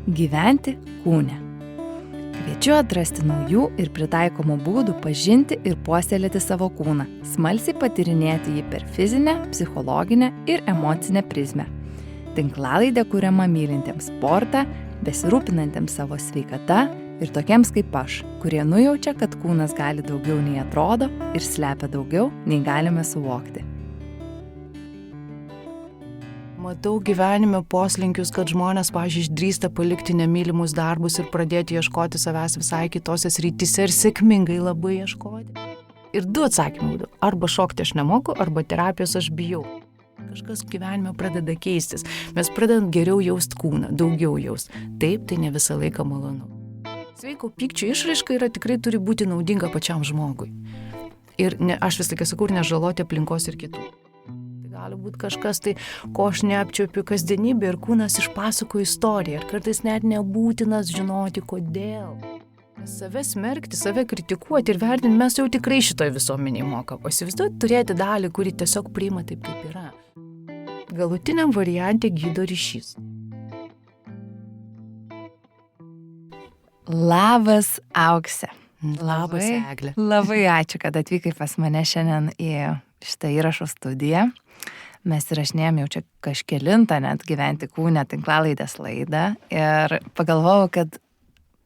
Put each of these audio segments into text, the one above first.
Gyventi kūne. Kviečiu atrasti naujų ir pritaikomų būdų pažinti ir puoselėti savo kūną, smalsiai patyrinėti jį per fizinę, psichologinę ir emocinę prizmę. Tinklalaidė kuriama mylintiems sportą, besirūpinantiems savo sveikata ir tokiems kaip aš, kurie nujaučia, kad kūnas gali daugiau nei atrodo ir slepia daugiau nei galime suvokti. Matau gyvenime poslinkius, kad žmonės, pavyzdžiui, išdrįsta palikti nemylimus darbus ir pradėti ieškoti savęs visai kitose srityse ir sėkmingai labai ieškoti. Ir du atsakymai būtų. Arba šokti aš nemoku, arba terapijos aš bijau. Kažkas gyvenime pradeda keistis. Mes pradedam geriau jaust kūną, daugiau jaust. Taip, tai ne visą laiką malonu. Sveiko pykčio išraiška tikrai turi būti naudinga pačiam žmogui. Ir aš vis laiką sakau, nežaloti aplinkos ir kitų. Gali būti kažkas, ko aš neapčiuopiu kasdienybė ir kūnas išpasako istoriją. Ir kartais net nebūtinas žinoti, kodėl. Save smerkti, save kritikuoti ir vertinti mes jau tikrai šitoj visuomeniai mokam. O įsivaizduoti turėti dalį, kuri tiesiog priima taip, kaip yra. Galutiniam variante gydo ryšys. Labas, Aukse. Labas, Eglė. Labai ačiū, kad atvykai pas mane šiandien į šitą įrašo studiją. Mes įrašinėjom jau čia kažkelintą net Gyventi kūne tinklalaidės laidą ir pagalvojau, kad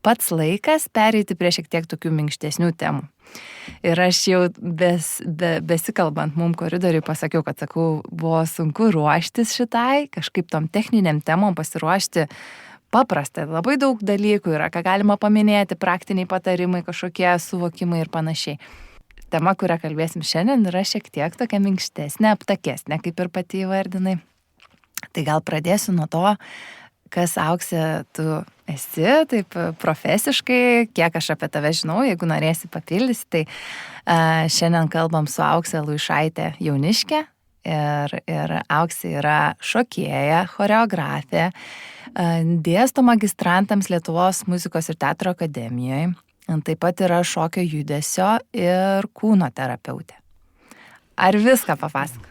pats laikas pereiti prie šiek tiek tokių minkštesnių temų. Ir aš jau besikalbant mum koridoriui pasakiau, kad buvo sunku ruoštis šitai, kažkaip tom techniniam temom pasiruošti paprastai. Labai daug dalykų yra, ką galima paminėti, praktiniai patarimai, kažkokie suvokimai ir panašiai. Tema, kurią kalbėsim šiandien, yra šiek tiek tokia minkštesnė, aptakesnė, kaip ir pati įvardinai. Tai gal pradėsiu nuo to, kas, Aukse, tu esi, taip profesiškai, kiek aš apie tave žinau, jeigu norėsi papildysi. Tai šiandien kalbam su Aukse Luišaitė Jauniške ir Aukse yra šokėja, choreografė, dėsto magistrantams Lietuvos muzikos ir teatro akademijoje. Taip pat yra šokio judesio ir kūno terapeutė. Ar viską papasakau?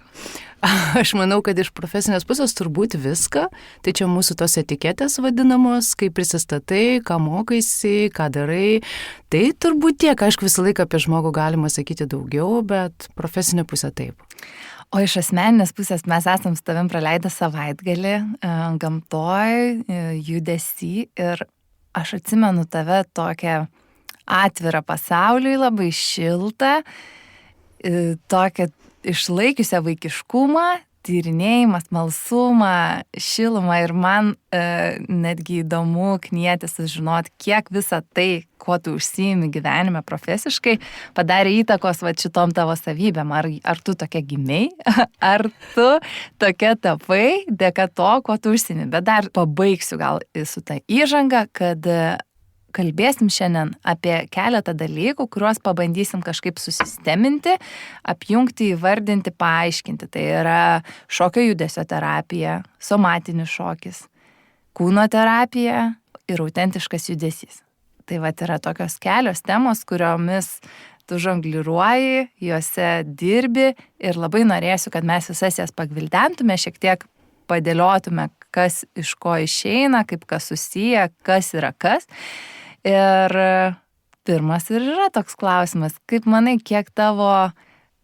Aš manau, kad iš profesinės pusės turbūt viską. Tai čia mūsų tos etiketės vadinamos, kaip prisistatai, ką mokaisi, ką darai. Tai turbūt tiek, aišku, visą laiką apie žmogų galima sakyti daugiau, bet profesinė pusė taip. O iš asmeninės pusės mes esam su tavim praleidę savaitgalį gamtoj, judesy ir aš atsimenu tave tokią atvirą pasauliui, labai šiltą, tokią išlaikiusią vaikiškumą, tyrinėjimą, smalsumą, šilumą ir man netgi įdomu knieti sužinoti, kiek visa tai, kuo tu užsiimi gyvenime profesiškai, padarė įtakos šitom tavo savybėm. Ar tu tokia gimei, ar tu tokia tapai dėka to, kuo tu užsiimi. Bet dar pabaigsiu gal su ta įžanga, kad kalbėsim šiandien apie keletą dalykų, kuriuos pabandysim kažkaip susisteminti, apjungti, įvardinti, paaiškinti. Tai yra šokio judesio terapija, somatinis šokis, kūno terapija ir autentiškas judesys. Tai yra tokios kelios temos, kuriomis tu žongliruoji, juose dirbi ir labai norėsiu, kad mes visas jas pagvildentume, šiek tiek padėliotume, kas iš ko išeina, kaip kas susiję, kas yra kas. Ir pirmas ir yra toks klausimas, kaip manai, kiek tavo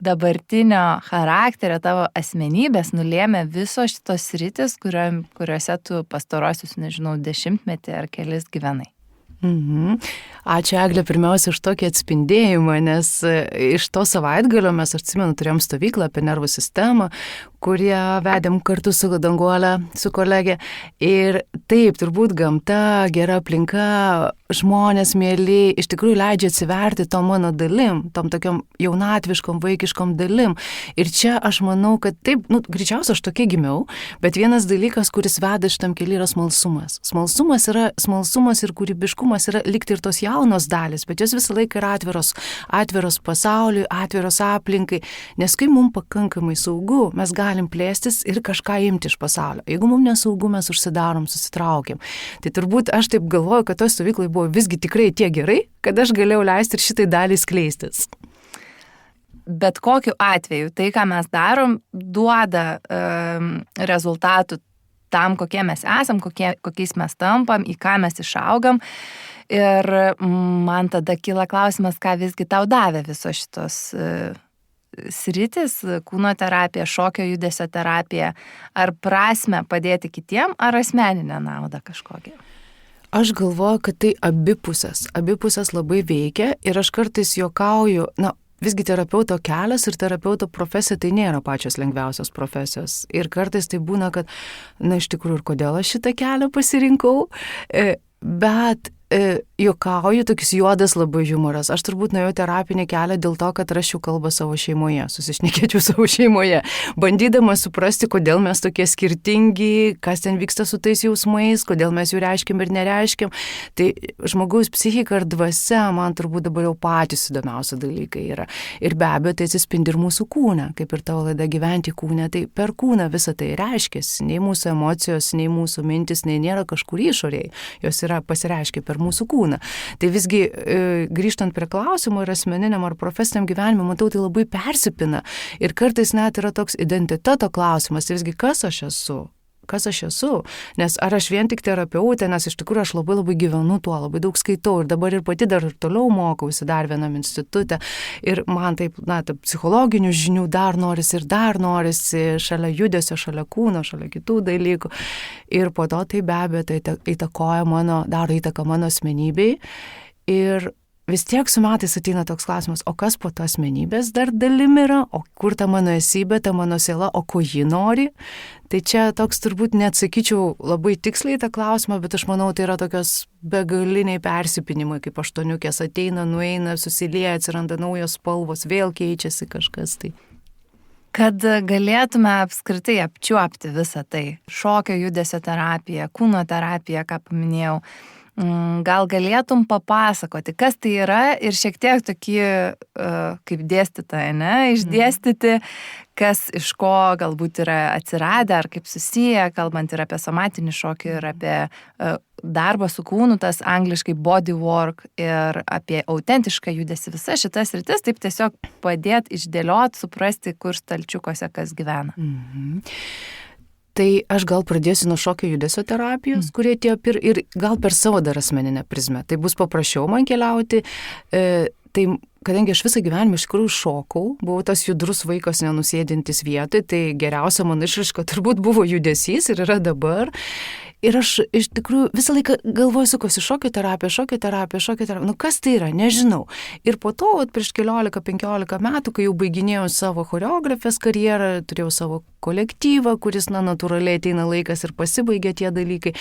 dabartinio charakterio, tavo asmenybės nulėmė visos šitos sritis, kuriuose tu pastarosius, 10 ar kelis gyvenai? Ačiū, Eglė, pirmiausia už tokį atspindėjimą, nes iš to savaitgalio mes, aš atsimenu, turėjom stovyklą apie nervų sistemą, kurie vedėm kartu su Danguolė, su kolegė. Ir taip, turbūt gamta, gera aplinka, žmonės mėly, iš tikrųjų leidžia atsiverti tom mano dalim, tom tokiom jaunatviškom, vaikiškom dalim. Ir čia aš manau, kad taip, greičiausiai aš tokia gimiau, bet vienas dalykas, kuris veda šitam keliui, yra smalsumas. Smalsumas ir kūrybiškumas yra likti ir tos jaunos dalis, bet jos visą laiką yra atviros pasauliui, atviros aplinkai, nes kai mums pakankamai saugu, mes galim plėstis ir kažką imti iš pasaulio. Jeigu mums nesaugu, mes užsidarom, susitraukiam. Tai turbūt aš taip galvoju, kad toj stovyklai buvo visgi tikrai tiek gerai, kad aš galėjau leisti ir šitai dalį skleistis. Bet kokiu atveju tai, ką mes darom, duoda rezultatų tam, kokie mes esam, kokiais mes tampam, į ką mes išaugam. Ir man tada kyla klausimas, ką visgi tau davė visos šitos sritis, kūno terapija, šokio judesio terapija, ar prasme padėti kitiem, ar asmeninę naudą kažkokią? Aš galvoju, kad tai abipusės labai veikia ir aš kartais juokauju, visgi terapeuto kelias ir terapeuto profesija tai nėra pačios lengviausios profesijos. Ir kartais tai būna, kad, iš tikrųjų, ir kodėl aš šitą kelią pasirinkau, bet juokauju, toks juodas labai humoras. Aš turbūt nuėjau terapinį kelią dėl to, kad rasčiau kalbą savo šeimoje, susišnekėčiau savo šeimoje, bandydama suprasti, kodėl mes tokie skirtingi, kas ten vyksta su tais jausmais, kodėl mes jų reiškiam ir nereiškiam. Tai žmogaus psichika ir dvasia, man turbūt dabar jau patys įdomiausi dalykai yra. Ir be abejo, tai atsispindi ir mūsų kūne, kaip ir tavo laida gyventi kūne. Tai per kūną visą tai reiškiasi. Nei mūsų emocijos, nei mūsų mintis, nei nėra kažkur išorėje. Jos yra pasireiškia per mūsų kūną. Tai visgi, grįžtant prie klausimų ir asmeniniam ar profesiniam gyvenimui, matau, tai labai persipina. Ir kartais net yra toks identiteto klausimas, tai visgi kas aš esu, nes ar aš vien tik terapeutė, nes iš tikrųjų aš labai gyvenu tuo, labai daug skaitau ir dabar ir pati dar ir toliau mokausi dar vienam institute ir man taip, psichologinių žinių dar norisi šalia judesio, šalia kūno, šalia kitų dalykų ir po to tai be abejo tai daro įtaką mano asmenybei ir vis tiek su metais ateina toks klausimas, o kas po to asmenybės dar dalim yra, o kur ta mano esybė, ta mano siela, o ko ji nori. Tai čia toks turbūt neatsakyčiau labai tiksliai tą klausimą, bet aš manau, tai yra tokios begaliniai persipinimai, kaip aštuoniukės ateina, nueina, susilieja, atsiranda naujos spalvos, vėl keičiasi kažkas tai. Kad galėtume apskritai apčiuopti visą tai, šokio judesio terapija, kūno terapija, ką paminėjau, gal galėtum papasakoti, kas tai yra ir šiek tiek tokį, kaip dėstytoja, išdėstyti, kas iš ko galbūt yra atsiradę ar kaip susiję, kalbant ir apie somatinį šokį, ir apie darbą su kūnu, tas angliškai bodywork, ir apie autentišką judesį, visas šitas sritis, taip tiesiog padėti išdėlioti, suprasti, kur stalčiukuose kas gyvena. Tai aš gal pradėsiu nuo šokio judesio terapijos, kurie tie ir gal per savo dar asmeninę prizmę. Tai bus paprasčiau man keliauti. Tai kadangi aš visą gyvenimą iš tikrųjų šokau, buvau tas judrus vaikas nenusėdintis vietoj, tai geriausia mano išraiška turbūt buvo judesys ir yra dabar. Ir aš iš tikrųjų visą laiką galvoju, sukosi šokio terapija. Kas tai yra, nežinau. Ir po to, prieš 14-15 metų, kai jau baiginėjau savo choreografės karjerą, turėjau savo kolektyvą, kuris, natūraliai ateina laikas ir pasibaigia tie dalykai,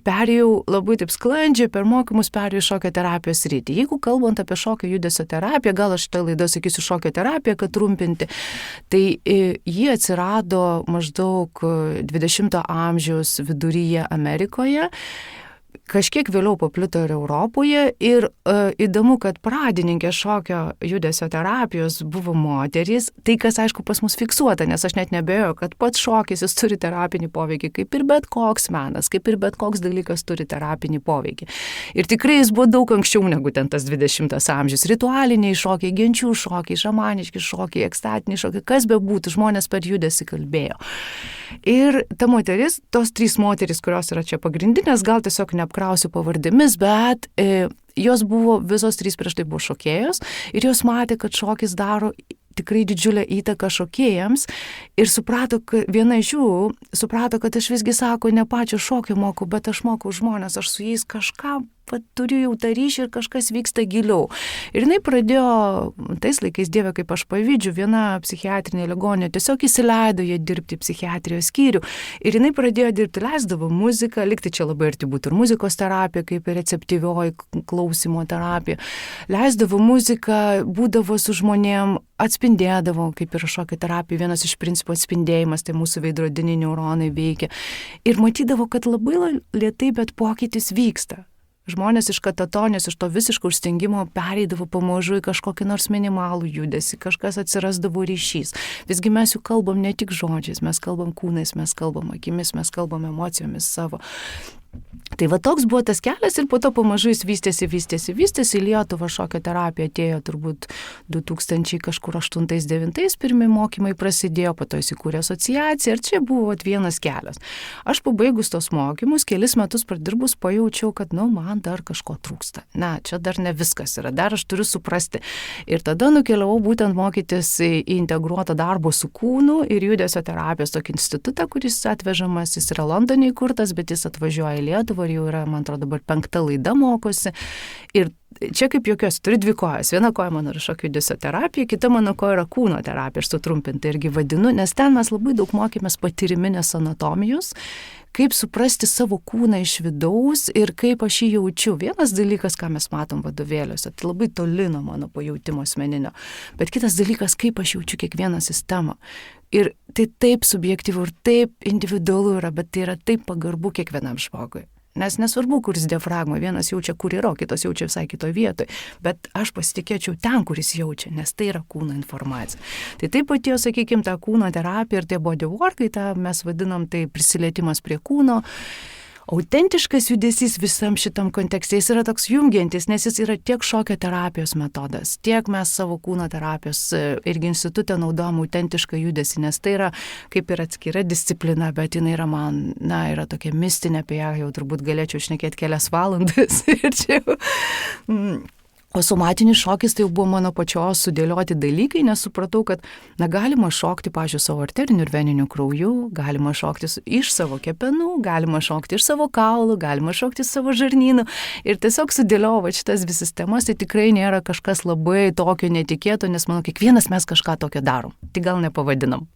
perėjau labai taip sklandžiai, per mokymus perėjau šokio terapijos sritį. Jeigu kalbant apie šokio judesio terapiją, gal aš šitą laidą sakysiu šokio terapiją, kad trumpinti, tai ji atsirado maždaug 20-ojo amžiaus viduryje Amerikoje, kažkiek vėliau paplito ir Europoje ir įdomu, kad pradininkė šokio judesio terapijos buvo moterys, tai kas aišku pas mus fiksuota, nes aš net neabejoju, kad pats šokis jis turi terapinį poveikį, kaip ir bet koks menas, kaip ir bet koks dalykas turi terapinį poveikį. Ir tikrai jis buvo daug anksčiau negu ten tas 20-as amžius. Ritualiniai šokiai, genčių šokiai, šamaniški šokiai, ekstatiniai šokiai, kas bebūtų, žmonės per judesį kalbėjo. Ir ta moteris, tos 3 moterys, kurios yra čia pagrindinės, gal tiesiog neapkrausiu pavardėmis, bet jos buvo, visos 3 prieš tai buvo šokėjos ir jos matė, kad šokis daro tikrai didžiulę įtaką šokėjams ir suprato, kad viena iš jų suprato, kad aš visgi sako, ne pačio šokio moku, bet aš mokau žmonės, aš su jais kažką turiu jau tą ryšį ir kažkas vyksta giliau. Ir jinai pradėjo, tais laikais, Dieve, kaip aš pavydžiu, viena psichiatrinė ligoninė tiesiog įsileido jie dirbti psichiatrijos skyrių. Ir jinai pradėjo dirbti, leisdavo muziką, likti čia labai arti būtų ir muzikos terapija, kaip ir receptyvioji klausimo terapija. Leisdavo muziką, būdavo su žmonėm, atspindėdavo, kaip ir šokio terapija, vienas iš principų atspindėjimas, tai mūsų veidrodiniai neuronai veikia. Ir matydavo, kad labai lėtai, bet pokytis vyksta. Žmonės iš katatonijos, iš to visiško užstengimo pereidavo pamažu į kažkokį nors minimalų judesį, kažkas atsirasdavo ryšys. Visgi mes jau kalbam ne tik žodžiais, mes kalbam kūnais, mes kalbam akimis, mes kalbam emocijomis savo. Tai va toks buvo tas kelias ir po to pamažu jis vystėsi. Į Lietuvą šokio terapija atėjo turbūt 2008-2009 pirmi mokymai prasidėjo, po to įsikūrė asociacija ir čia buvo vienas kelias. Aš pabaigus tos mokymus, kelis metus pradirbus, pajaučiau, kad man dar kažko trūksta. Čia dar ne viskas yra, dar aš turiu suprasti. Ir tada nukeliavau būtent mokytis į integruotą darbo su kūnu ir judesio terapijos tokį institutą, kuris atvežamas, jis yra Londone įkurtas, bet jis atvažiuoja į Lietuvą ir jau yra, man atrodo, dabar 5 laida mokosi. Ir čia kaip jokios, turi 2 kojas. Viena koja mano yra šokio judesio terapija, kita mano koja yra kūno terapija, aš sutrumpintai irgi vadinu, nes ten mes labai daug mokėmės patyriminės anatomijos, kaip suprasti savo kūną iš vidaus ir kaip aš jį jaučiu. Vienas dalykas, ką mes matom vadovėliuose, tai labai toli nuo mano pajautimo asmeninio, bet kitas dalykas, kaip aš jaučiu kiekvieną sistemą. Ir tai taip subjektyvu ir taip individualu yra, bet tai yra taip pagarbu kiekvienam žmogui. Nes nesvarbu, kuris diafragma, vienas jaučia, kur yra, kitas jaučia visai kitoje vietoje, bet aš pasitikėčiau ten, kuris jaučia, nes tai yra kūno informacija. Tai taip atėjo, sakykime, ta kūno terapija ir tie bodyworkai, tą mes vadinam, tai prisilietimas prie kūno. Autentiškas judesys visam šitam kontekste, jis yra toks jungiantis, nes jis yra tiek šokio terapijos metodas, tiek mes savo kūno terapijos irgi institutą naudojam autentišką judesį, nes tai yra kaip ir atskira disciplina, bet jinai yra man, yra tokia mistinė, apie ją jau turbūt galėčiau šnekėti kelias valandas. Ir čia jau... O somatinis šokis tai jau buvo mano pačios sudėlioti dalykai, nes supratau, kad galima šokti, pavyzdžiui, savo arteriniu ir veniniu krauju, galima šokti iš savo kepenų, galima šokti iš savo kaulų, galima šokti iš savo žarnynų. Ir tiesiog sudėliojau šitas dvi sistemas, tai tikrai nėra kažkas labai tokio netikėto, nes manau, kiekvienas mes kažką tokio darom. Tai gal nepavadinam.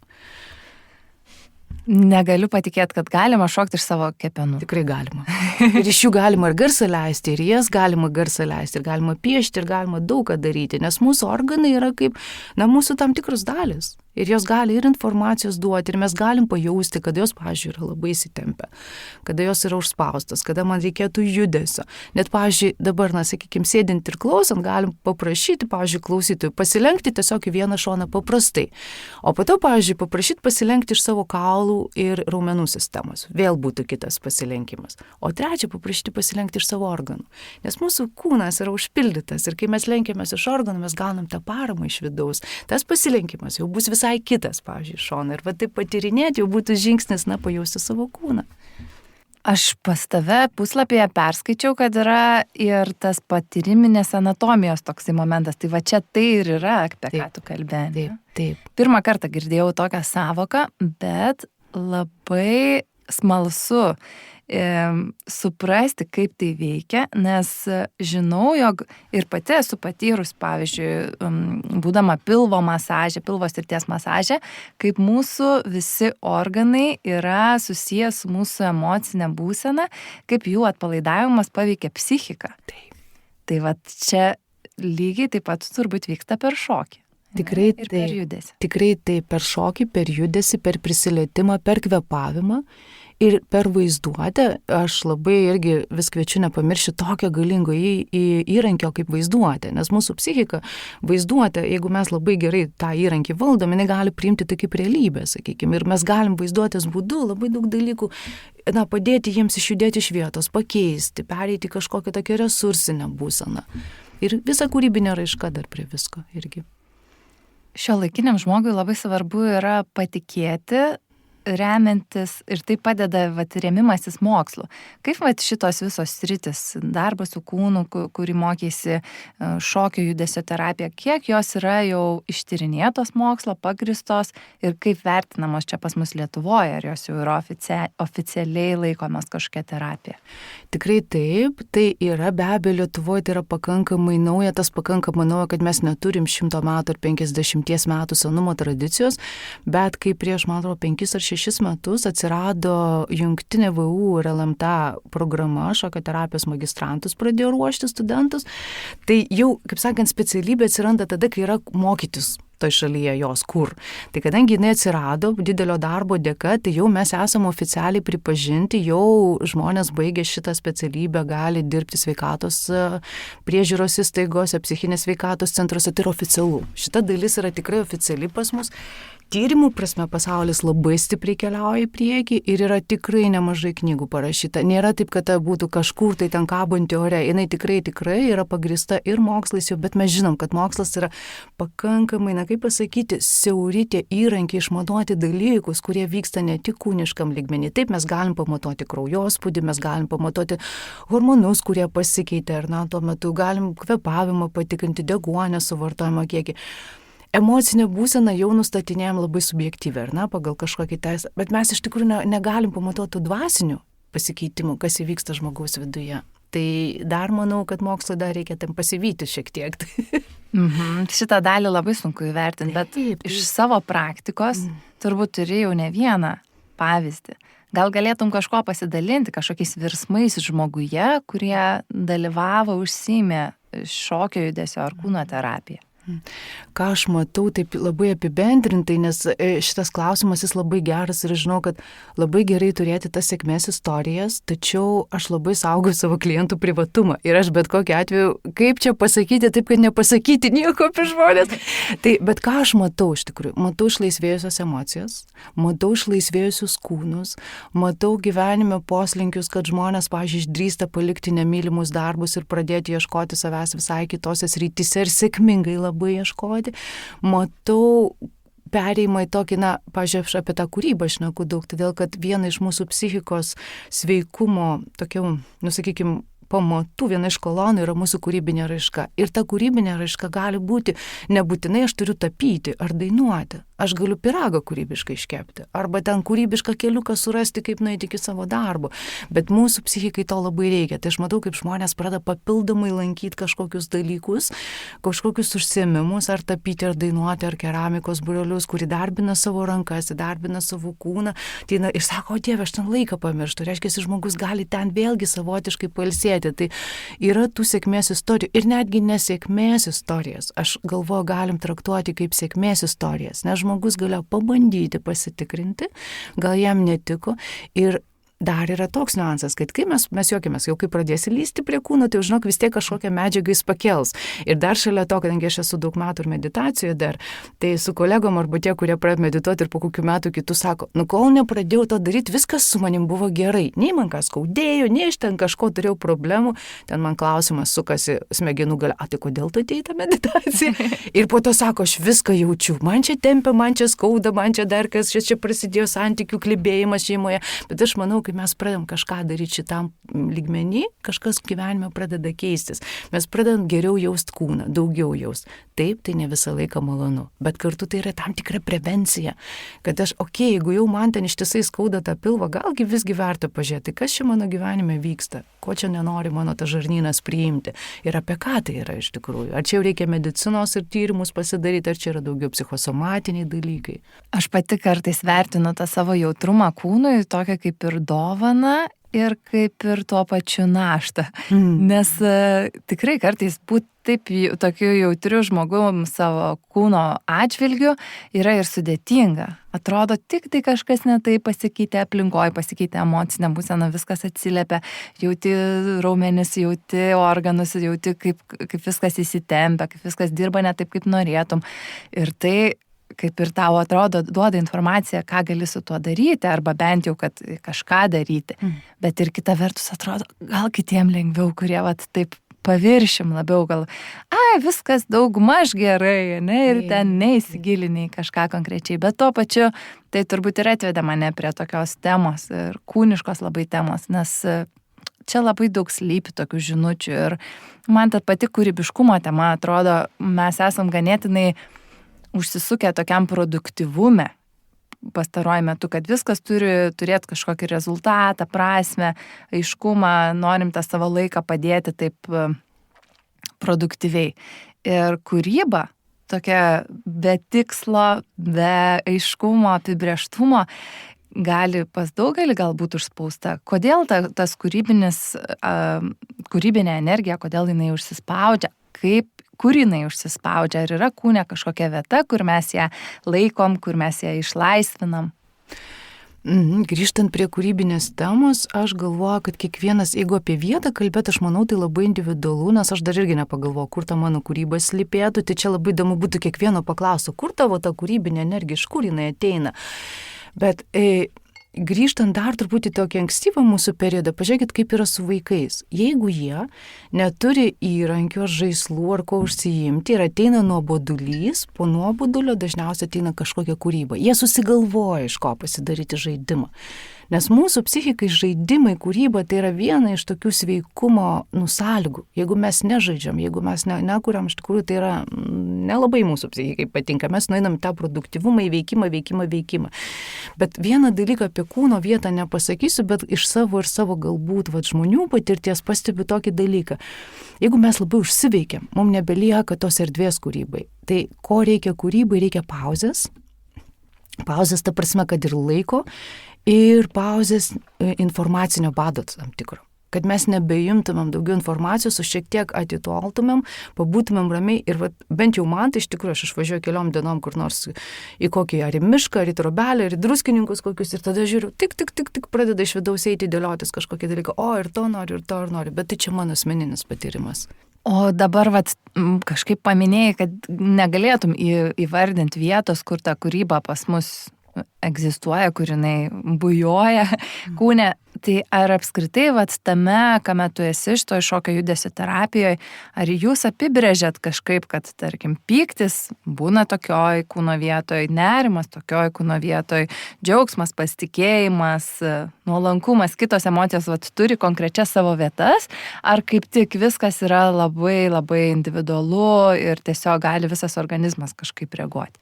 Negaliu patikėti, kad galima šokti iš savo kepenų. Tikrai galima. Ir iš jų galima ir garsą leisti, ir jas galima garsą leisti, ir galima piešti, ir galima daug ką daryti, nes mūsų organai yra kaip, mūsų tam tikros dalis. Ir jos gali ir informacijos duoti, ir mes galim pajausti, kad jos, pavyzdžiui, yra labai įsitempę, kada jos yra užspaustas, kada man reikėtų judesio. Net, pavyzdžiui, dabar, sakykime, sėdint ir klausant, galim paprašyti, pavyzdžiui, klausytojų pasilenkti tiesiog į vieną šoną paprastai. O po to, pavyzdžiui, paprašyti pasilenkti iš savo kaulų ir raumenų sistemos. Vėl būtų kitas pasilenkimas. O trečia, paprašyti pasilenkti iš savo organų. Nes mūsų kūnas yra užpildytas ir kai mes lenkiamės iš organų, mes gaunam tą paramą iš vidaus. Tas pasilenkimas jau bus visai kitas, pavyzdžiui, šoną. Ir va taip patyrinėti jau būtų žingsnis, pajausti savo kūną. Aš pas tave puslapyje perskaičiau, kad yra ir tas patyriminės anatomijos toksai momentas. Tai va čia tai ir yra, apie ką tu kalbėjai. Taip. Pirmą kartą girdėjau tokią savoką, bet labai smalsu suprasti, kaip tai veikia, nes žinau, jog ir pati esu patyrus, pavyzdžiui, būdama pilvo masažė, pilvo srities masažė, kaip mūsų visi organai yra susijęs su mūsų emocinė būsena, kaip jų atpalaidavimas paveikia psichiką. Tai va čia lygiai taip pat turbūt vyksta per šokį. Tikrai ir per judesį. Tikrai tai per šokį, per judesį, per prisilietimą, per kvėpavimą ir per vaizduotę. Aš labai irgi vis kviečiu nepamiršti tokio galingo įrankio kaip vaizduotė, nes mūsų psichika vaizduotė, jeigu mes labai gerai tą įrankį valdom, jinai gali priimti tai kaip realybę, sakykime, ir mes galim vaizduotės būdu labai daug dalykų padėti jiems išjudėti iš vietos, pakeisti, pereiti kažkokią tokią resursinę būseną. Ir visa kūrybinė raiška dar prie visko irgi. Šiuolaikiniam žmogui labai svarbu yra patikėti, remiantis ir tai padeda rėmimasis mokslu. Kaip šitos visos sritis, darbas su kūnu, kurį mokėsi, šokio judesio terapija, kiek jos yra jau ištyrinėtos mokslo, pagristos ir kaip vertinamos čia pas mus Lietuvoje, ar jos jau yra oficialiai laikomas kažkokia terapija? Tikrai taip, tai yra be abejo Lietuvoje, tai yra pakankamai nauja, tas pakankamai nauja, kad mes neturim 100 metų ar 50 metų senumo tradicijos, bet kai prieš, man atrodo, 5 ar 6 metus atsirado jungtinė VU ir LMTA programa, šokio terapijos magistrantus pradėjo ruošti studentus, tai jau, kaip sakant, specialybė atsiranda tada, kai yra mokytis toj šalyje jos kur. Tai kadangi jinai atsirado didelio darbo dėka, tai jau mes esame oficialiai pripažinti, jau žmonės baigę šitą specialybę gali dirbti sveikatos priežiūros įstaigose, psichinės sveikatos centruose, tai yra oficialu. Šita dalis yra tikrai oficiali pas mus. tyrimų prasme pasaulis labai stipriai keliauja į priekį ir yra tikrai nemažai knygų parašyta. Nėra taip, kad ta būtų kažkur tai ten kabanti ore. Jinai tikrai yra pagrįsta ir mokslais jau, bet mes žinom, kad mokslas yra pakankamai, kaip pasakyti, siauri tie įrankiai išmatuoti dalykus, kurie vyksta ne tik kūniškam lygmenį. Taip mes galim pamatuoti kraujospūdį, mes galim pamatuoti hormonus, kurie pasikeitė, ar tuo metu galim kvėpavimą patikrinti, deguonės suvartojimo kiekį. Emocinė būsena jau nustatinėjom labai subjektyviai, pagal kažkokį teisę, bet mes iš tikrųjų negalim pamatuoti dvasinių pasikeitimų, kas įvyksta žmogaus viduje. Tai dar manau, kad mokslo dar reikia tam pasivyti šiek tiek. Šitą dalį labai sunku įvertinti, bet iš savo praktikos turbūt turi jau ne vieną pavyzdį. Gal galėtum kažko pasidalinti, kažkokiais virsmais žmoguje, kurie dalyvavo, užsiėmė šokio judesio ar kūno terapiją? Ką aš matau taip labai apibendrintai, nes šitas klausimas jis labai geras ir žinau, kad labai gerai turėti tas sėkmės istorijas, tačiau aš labai saugau savo klientų privatumą ir aš bet kokiu atveju, kaip čia pasakyti, taip kad nepasakyti nieko apie žmonės. Tai, bet ką aš matau iš tikrųjų? Matau išlaisvėjusios emocijas, matau išlaisvėjusius kūnus, matau gyvenime poslinkius, kad žmonės, pavyzdžiui, išdrįsta palikti nemylimus darbus ir pradėti ieškoti savęs visai kitose srityse ir sėkmingai labai ieškoti. Matau perėjimą į tokį, pažiūrėjau, aš apie tą kūrybą šneku daug, todėl kad viena iš mūsų psichikos sveikumo, tokių, sakykime, pamatų, viena iš kolonų yra mūsų kūrybinė raiška. Ir ta kūrybinė raiška gali būti, nebūtinai aš turiu tapyti ar dainuoti. Aš galiu pyragą kūrybiškai iškepti. Arba ten kūrybišką keliuką surasti, kaip nueiti iki savo darbo. Bet mūsų psichikai to labai reikia. Tai aš matau, kaip žmonės pradeda papildomai lankyti kažkokius dalykus, kažkokius užsiėmimus, ar tapyti, ar dainuoti, ar keramikos būrelius, kur įdarbina savo rankas, įdarbina savo kūną. Tai ir sako, o Dieve, aš ten laiką pamirštu. Reiškia, žmogus gali ten vėlgi savotiškai pailsėti. Tai yra tų sėkmės istorijų ir netgi nesėkmės istorijas. Aš galvoju, galim traktuoti kaip sėkmės istorijas, nes žmogus galėjo pabandyti pasitikrinti, gal jam netiko ir dar yra toks niuansas, kad kai mes juokiamės, jau kai pradėsi lysti prie kūno, tai žinok, vis tiek kažkokią medžiagą jis pakels. Ir dar šalia to, kadangi aš esu daug metų ir meditacijoje dar, tai su kolegom arba tie, kurie pradėjo medituoti ir po kokių metų kitų sako, kol nepradėjau to daryti, viskas su manim buvo gerai. Nei man kas skaudėjo, nei aš ten kažko turėjau problemų. Ten man klausimas sukasi smegenų gale, tai kodėl tu atėjai tą meditaciją? Ir po to sako, aš viską jaučiu. Man čia tempia, man čia skauda, man čia dar kas, čia prasidėjo santykių klibėjimas šeimoje. Bet aš manau, mes pradedam kažką daryti šitam lygmenį, kažkas gyvenime pradeda keistis. Mes pradedam geriau jaust kūną, daugiau jaust. Taip, tai ne visą laiką malonu, bet kartu tai yra tam tikra prevencija, kad aš, jeigu jau man ten ištisai skauda tą pilvą, galgi visgi verta pažiūrėti, kas čia mano gyvenime vyksta, ko čia nenori mano tas žarnynas priimti ir apie ką tai yra iš tikrųjų. Ar čia jau reikia medicinos ir tyrimus pasidaryti, ar čia yra daugiau psichosomatiniai dalykai. Aš pati kartais vertinu tą savo jautrumą kūnui, tokią kaip ir dovaną ir kaip ir tuo pačiu naštą. Nes tikrai kartais būti taip tokiu jautriu žmogum savo kūno atžvilgiu yra ir sudėtinga. Atrodo, tik tai kažkas ne taip pasikeitė aplinkoje, pasikeitė emocinė būsena, viskas atsiliepia, jauti raumenis, jauti organus, jauti kaip viskas įsitempia, kaip viskas dirba ne taip, kaip norėtum. Ir tai kaip ir tau atrodo, duoda informaciją, ką gali su tuo daryti, arba bent jau, kad kažką daryti. Bet ir kita vertus atrodo, gal kitiem lengviau, kurie taip paviršim labiau, gal, viskas daugmaž gerai, ir ten neįsigiliniai kažką konkrečiai. Bet tuo pačiu, tai turbūt ir atvedė mane prie tokios temos ir kūniškos labai temos, nes čia labai daug slypi tokių žinučių. Ir man ta pati kūrybiškumo tema atrodo, mes esam ganėtinai užsisukę tokiam produktyvume pastaruoju metu, kad viskas turi turėti kažkokį rezultatą, prasmę, aiškumą, norim tą savo laiką padėti taip produktyviai. Ir kūryba, tokia be tikslo, be aiškumo, apibrėžtumo, gali pas daugelį galbūt užspausta. Kodėl tas kūrybinė energija, kodėl jinai užsispaudžia, kur jinai užsispaudžia, ar yra kūne kažkokia vieta, kur mes ją laikom, kur mes ją išlaisvinam? Grįžtant prie kūrybinės temos, aš galvoju, kad kiekvienas, jeigu apie vietą kalbėt, aš manau, tai labai individualu, nes aš dar irgi nepagalvoju, kur ta mano kūryba slypėtų, tai čia labai įdomu būtų kiekvieno paklausti, kur tavo ta kūrybinė energija, iš kur jinai ateina. Bet grįžtant dar truputį tokį ankstyvą mūsų periodą, pažiūrėkit, kaip yra su vaikais. Jeigu jie neturi įrankių, žaislų ar ko užsiimti ir ateina nuobodulys, po nuobodulio dažniausiai ateina kažkokia kūryba. Jie susigalvoja, iš ko pasidaryti žaidimą. Nes mūsų psichikai žaidimai, kūryba tai yra viena iš tokių sveikumo sąlygų. Jeigu mes nežaidžiam, jeigu mes nekuriam, iš tikrųjų tai yra nelabai mūsų psichikai patinka. Mes nueinam tą produktyvumą, veikimą. Bet vieną dalyką apie kūno vietą nepasakysiu, bet iš savo galbūt žmonių patirties pastebiu tokį dalyką. Jeigu mes labai užsiveikiam, mums nebelieka tos erdvės kūrybai. Tai ko reikia kūrybai, reikia pauzės. Pauzės ta prasme, kad ir laiko. Ir pauzės informacinio bado tam tikro. Kad mes nebejimtumėm daugiau informacijos, o šiek tiek atitoltumėm, pabūtumėm ramiai ir bent jau man, tai iš tikrųjų aš išvažiuoju keliom dienom kur nors į kokį ar į mišką, ar į Trobelę, ar į Druskininkus kokius ir tada žiūriu, tik pradeda iš vidaus eiti dėliotis kažkokį dalyką, ir to noriu, bet tai čia mano asmeninis patyrimas. O dabar kažkaip paminėjai, kad negalėtum įvardinti vietos, kur ta kūryba pas mus egzistuoja, kur jinai bujoja kūne. Tai ar apskritai tame, kame tu esi šitoj šokio judesio terapijoje, ar jūs apibrėžėt kažkaip, kad, tarkim, pyktis būna tokioj kūno vietoj, nerimas tokioj kūno vietoj, džiaugsmas, pasitikėjimas, nuolankumas, kitos emocijos turi konkrečias savo vietas, ar kaip tik viskas yra labai, labai individualu ir tiesiog gali visas organizmas kažkaip reaguoti?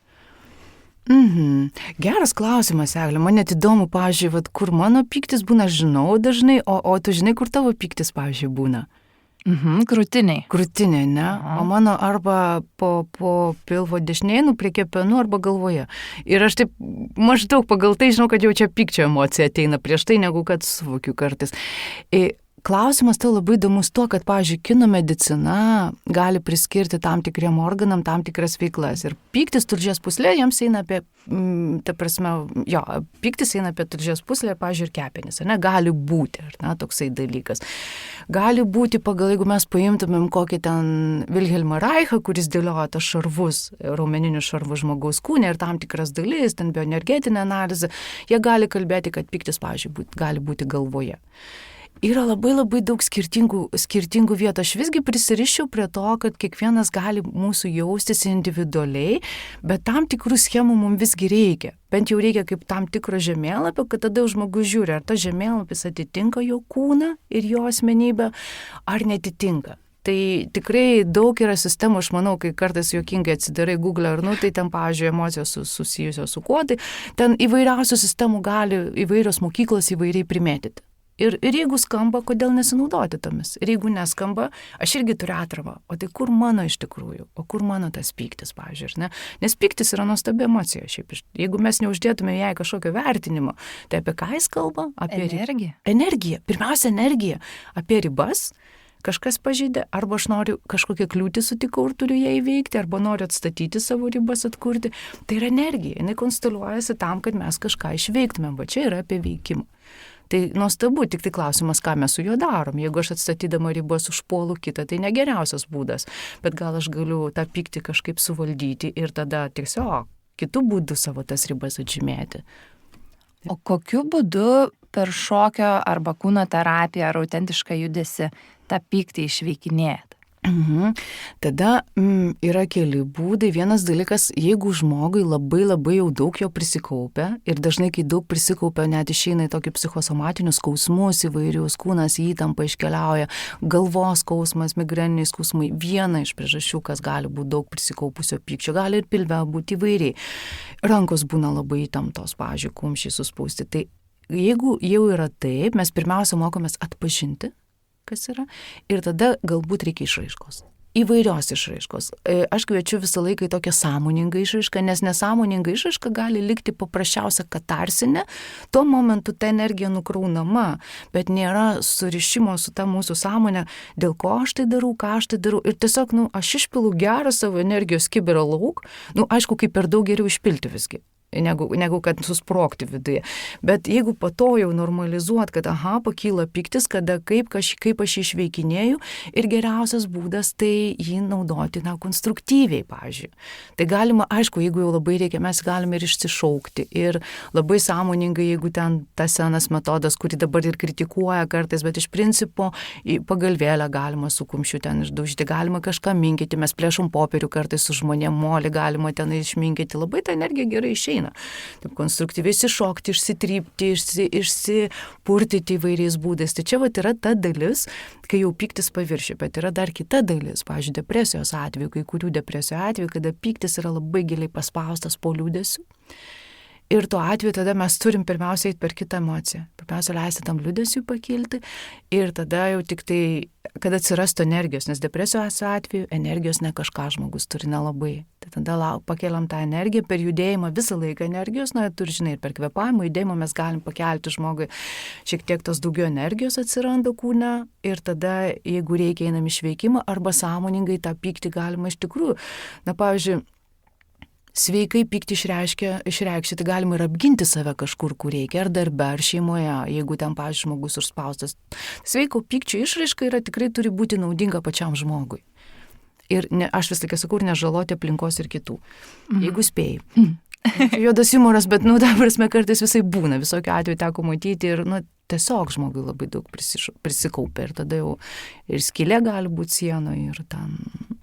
Geras klausimas, Eglė. Man net įdomu, pavyzdžiui, kur mano pyktis būna, žinau dažnai, o tu žinai, kur tavo pyktis, pavyzdžiui, būna? Krūtiniai. Krūtiniai, ne? Aha. O mano arba po pilvo dešinėje, prie kepenų arba galvoje. Ir aš taip maždaug pagal tai žinau, kad jau čia pykčio emocija ateina prieš tai, negu kad suvokiu kartais. Klausimas tai labai įdomus tuo, kad, pavyzdžiui, kino medicina gali priskirti tam tikriem organam tam tikras veiklas. Ir pyktis tulžies pūslė, jiems eina apie, pyktis eina apie tulžies pūslę, pavyzdžiui, ir kepenis, ne? Gali būti, toksai dalykas. Gali būti pagal, jeigu mes paimtumėm kokį ten Vilhelmą Reichą, kuris dėlioja tas šarvus, raumeninius šarvus žmogaus kūne ir tam tikras dalis, ten bioenergetinė analizė, jie gali kalbėti, kad pyktis, pavyzdžiui, gali būti galvoje. Yra labai labai daug skirtingų vietų. Aš visgi prisiriščiau prie to, kad kiekvienas gali mūsų jaustis individualiai, bet tam tikrų schemų mums visgi reikia. Bent jau reikia kaip tam tikro žemėlapio, kad tada žmogus žiūri, ar tas žemėlapis atitinka jo kūną ir jo asmenybę, ar netitinka. Tai tikrai daug yra sistemų, aš manau, kai kartais juokingai atsidarai Google ar tai ten, pavyzdžiui, emocijos susijusios su kuo, tai ten įvairiausių sistemų gali įvairios mokyklos įvairiai primėtyti. Ir jeigu skamba, kodėl nesinaudoti tomis? Ir jeigu neskamba, aš irgi turiu atravą. O tai kur mano iš tikrųjų? O kur mano tas pyktis, pavyzdžiui, ne? Nes pyktis yra nuostabi emocija. Šiaip, jeigu mes neuždėtume jai kažkokio vertinimo, tai apie ką jis kalba? Apie energiją. Energiją. Pirmiausia, energiją. Apie ribas. Kažkas pažeidė, arba aš noriu kažkokią kliūtį sutikau ir turiu ją įveikti, arba noriu atstatyti savo ribas, atkurti. Tai yra energija. Jis konsteliuojasi tam, kad mes kažką išveiktumėm. Va čia yra apie veikimą. Tai nuostabu, tik tai klausimas, ką mes su juo darom. Jeigu aš atstatydama ribas užpuolu kitą, tai negeriausias būdas. Bet gal aš galiu tą pyktį kažkaip suvaldyti ir tada tiesiog kitų būdų savo tas ribas atžymėti. O kokiu būdu per šokio arba kūno terapiją ar autentišką judesį tą pyktį išveikinėjat? Tada yra keli būdai. Vienas dalykas, jeigu žmogui labai labai jau daug jo prisikaupia ir dažnai, kai daug prisikaupia, net išeina į tokį psichosomatinius skausmus įvairius, kūnas įtampa iškeliauja, galvos skausmas, migreniniai skausmai, viena iš priežasčių, kas gali būti daug prisikaupusio pykčio, gali ir pilve būti įvairiai. Rankos būna labai įtemptos, pavyzdžiui, kumščiai suspausti. Tai jeigu jau yra taip, mes pirmiausia mokomės atpažinti, kas yra, ir tada galbūt reikia išraiškos. Įvairios išraiškos. Aš kviečiu visą laiką į tokią sąmoningą išraišką, nes nesąmoninga išraiška gali likti paprasčiausia katarsinė, tuo momentu ta energija nukraunama, bet nėra surišimo su ta mūsų sąmonė, dėl ko aš tai darau, ką aš tai darau. Ir tiesiog, aš išpilu gerą savo energijos kibirą lauk, aišku, kaip per daug geriau išpilti visgi. negu kad susprogti viduje. Bet jeigu po to jau normalizuot, kad pakyla pyktis, kaip aš jį išveikinėju ir geriausias būdas tai jį naudoti, konstruktyviai, pavyzdžiui. Tai galima, aišku, jeigu jau labai reikia, mes galime ir išsišaukti ir labai sąmoningai, jeigu ten tas senas metodas, kurį dabar ir kritikuoja kartais, bet iš principo pagalvėlę galima su kumščiu ten išdaužyti, galima kažką minkyti, mes plėšom popierių kartais su žmonėm, molį galima ten išminkyti, labai ta energija gerai išeina. Taip konstruktyviai išsišokti, išsitrypti, išsipurtyti įvairiais būdais. Tai čia yra ta dalis, kai jau pyktis paviršių, bet yra dar kita dalis, pavyzdžiui, depresijos atveju, kai kurių depresijos atveju, kada pyktis yra labai giliai paspaustas po liūdesiu. Ir tuo atveju tada mes turim pirmiausia eiti per kitą emociją. Pirmiausia, leisti tam liūdesiui pakilti ir tada jau tik tai, kad atsirastų energijos, nes depresijos atveju energijos ne kažką žmogus turi nelabai. Tai tada pakeliam tą energiją per judėjimą visą laiką energijos, turi, žinai, ir per kvėpavimą judėjimą mes galim pakelti žmogui, šiek tiek tos daugiau energijos atsiranda kūne ir tada, jeigu reikia, einam iš veikimą arba sąmoningai tą pyktį galima iš tikrųjų, pavyzdžiui, sveikai pyktį išreikšti, tai galima ir apginti save kažkur, kur reikia, ar darbe, ar šeimoje, jeigu ten, pavyzdžiui, žmogus užspaustas. Sveiko pykčio išraiška tikrai turi būti naudinga pačiam žmogui. Ir aš vis laiką sakau, nežaloti aplinkos ir kitų, jeigu spėjai. Juodas humoras, bet, ta prasme, kartais visai būna, visokio atveju teko matyti ir, tiesiog žmogui labai daug prisikaupia ir tada jau ir skylė gali būti sienoje ir ten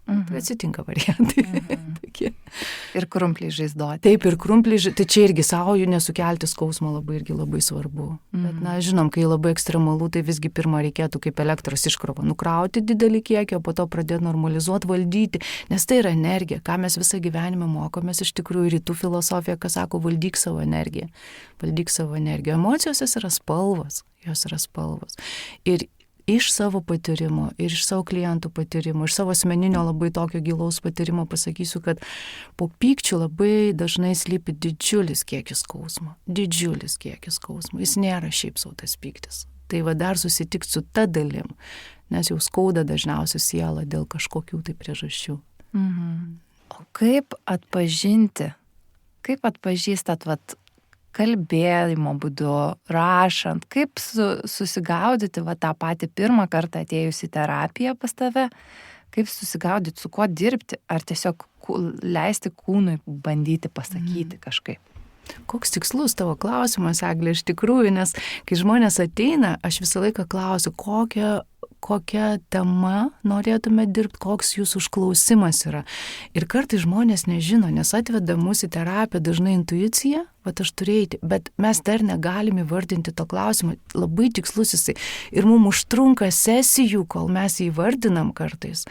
atsitinka variantai. Ir krumpliai žaizdoti. Taip, ir krumpliai, tai čia irgi savo jų nesukelti skausmo labai svarbu. Bet, žinom, kai labai ekstremalu, tai visgi pirmą reikėtų kaip elektros iškrovą nukrauti didelį kiekį, o po to pradėti normalizuoti, valdyti, nes tai yra energija, ką mes visą gyvenimą mokomės, iš tikrųjų rytų filosofija, kas sako, valdyk savo energiją. Valdyk savo energiją. Emocijos yra spalvos, jos yra spalvos. Ir iš savo patyrimo, ir iš savo klientų patyrimo, iš savo asmeninio labai tokio gilaus patyrimo pasakysiu, kad po pykčių labai dažnai slypi didžiulis kiekis skausmo. Didžiulis kiekis skausmo. Jis nėra šiaip sau tas pyktis. Tai dar susitikti su ta dalim, nes jau skauda dažniausiai sielą dėl kažkokių tai priežasčių. O kaip atpažinti, kaip atpažįstat, kalbėjimo būdu, rašant, kaip susigaudyti tą patį pirmą kartą atėjus į terapiją pas tave, kaip susigaudyti, su kuo dirbti, ar tiesiog leisti kūnui bandyti pasakyti kažkaip. Koks tikslus tavo klausimas, Eglė, iš tikrųjų, nes kai žmonės ateina, aš visą laiką klausiu, kokia tema norėtume dirbti, koks jūsų užklausimas yra. Ir kartais žmonės nežino, nes atveda mūsų į terapiją dažnai intuicija, aš turiu eiti, bet mes dar negalim įvardinti to klausimo, labai tikslus jisai. Ir mums užtrunka sesijų, kol mes jį įvardinam kartais.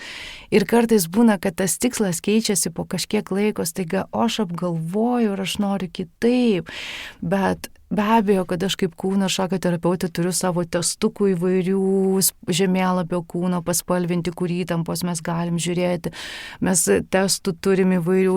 Ir kartais būna, kad tas tikslas keičiasi po kažkiek laiko, staiga, aš apgalvoju ir aš noriu kitaip, bet be abejo, kad aš kaip kūno šokio terapeutė turiu savo testukų įvairių žemėlapio kūno paspalvinti, kurį įtampos mes galim žiūrėti. Mes testų turim įvairių,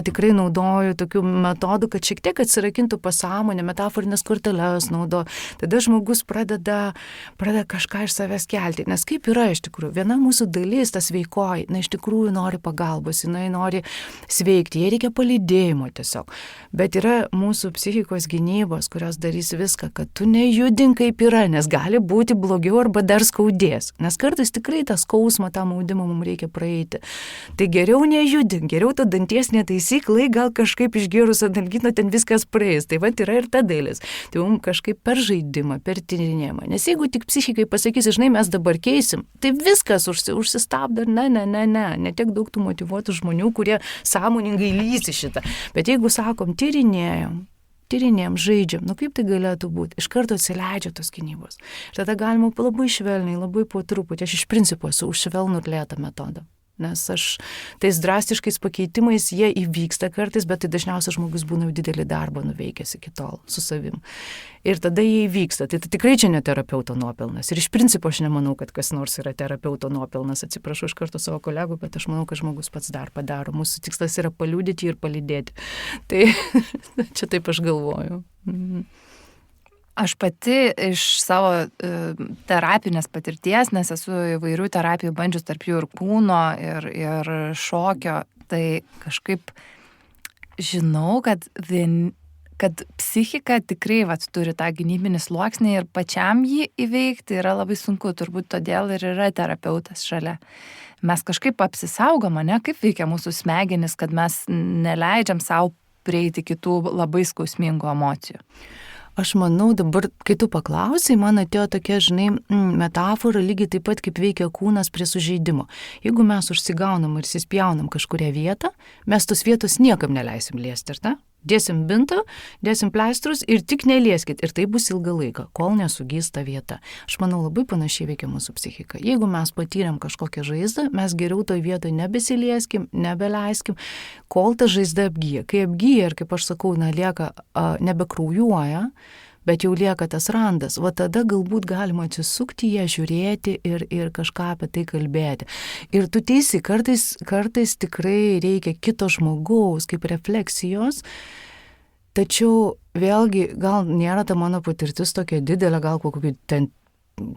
tikrai naudoju tokių metodų, kad šiek tiek atsirakintų pasąmonę, metaforinės korteles naudoju. Tada žmogus pradeda kažką iš savęs kelti. Nes kaip yra iš tikrųjų, viena mūsų dalis, tas veikoji, iš tikrųjų nori pagalbos, jinai nori sveikti, jai reikia palydėjimo tiesiog. Bet yra mūsų psichikos gynybos, kurios darys viską, kad tu nejudink kaip yra, nes gali būti blogiau arba dar skaudės. Nes kartais tikrai tą skausmą, tą maudimą mums reikia praeiti. Tai geriau nejudink, geriau to danties netaisyk, gal kažkaip išgėrus analgino ten viskas praeis. Tai yra ir ta dalis. Tai mums kažkaip per žaidimą, per tyrinėjimą. Nes jeigu tik psichikai pasakysi, žinai, mes dabar keisim, tai viskas užsistabdo. Ne tiek daug tų motyvuotų žmonių, kurie sąmoningai lysi šitą. Bet jeigu sakom, tyrinėjom, žaidžiam, kaip tai galėtų būti, iš karto atsileidžia tos gynybos. Ir tada galima labai švelniai, labai po truputį, aš iš principo esu už švelnų ir lėtą metodą. Nes tais drastiškais pakeitimais jie įvyksta kartais, bet tai dažniausiai žmogus būna jau didelį darbą nuveikęs iki tol su savim. Ir tada jie įvyksta. Tai tikrai čia ne terapeuto nuopelnas. Ir iš principo aš nemanau, kad kas nors yra terapeuto nuopelnas. Atsiprašau iš karto savo kolegų, bet aš manau, kad žmogus pats dar padaro. Mūsų tikslas yra paliudyti ir palydėti. Tai čia taip aš galvoju. Aš pati iš savo terapinės patirties, nes esu įvairių terapijų bandžius, tarp jų ir kūno, ir šokio, tai kažkaip žinau, kad kad psichika tikrai turi tą gynybinį sluoksnį ir pačiam jį įveikti yra labai sunku, turbūt todėl ir yra terapeutas šalia. Mes kažkaip apsisaugom, kaip veikia mūsų smegenis, kad mes neleidžiam savo prieiti kitų labai skausmingų emocijų. Aš manau, dabar, kai tu paklausai, man atėjo tokia, metafora lygiai taip pat, kaip veikia kūnas prie sužeidimo. Jeigu mes užsigaunam ir įsispjaunam kažkurią vietą, mes tos vietos niekam neleisim liesti, ar ne? Dėsim bintą, dėsim pleistrus ir tik nelieskit. Ir tai bus ilgą laiką, kol nesugys ta vieta. Aš manau, labai panašiai veikia mūsų psichika. Jeigu mes patyrėm kažkokią žaizdą, mes geriau toj vietoje nebesilieskim, nebeleiskim, kol ta žaizda apgyja. Kai apgyja ir, kaip aš sakau, lieka, nebekraujuoja, bet jau lieka tas randas, tada galbūt galima atsisukti ją, žiūrėti ir kažką apie tai kalbėti. Ir tu teisi, kartais tikrai reikia kito žmogaus kaip refleksijos, tačiau vėlgi gal nėra ta mano patirtis tokia didelė, gal kokiu ten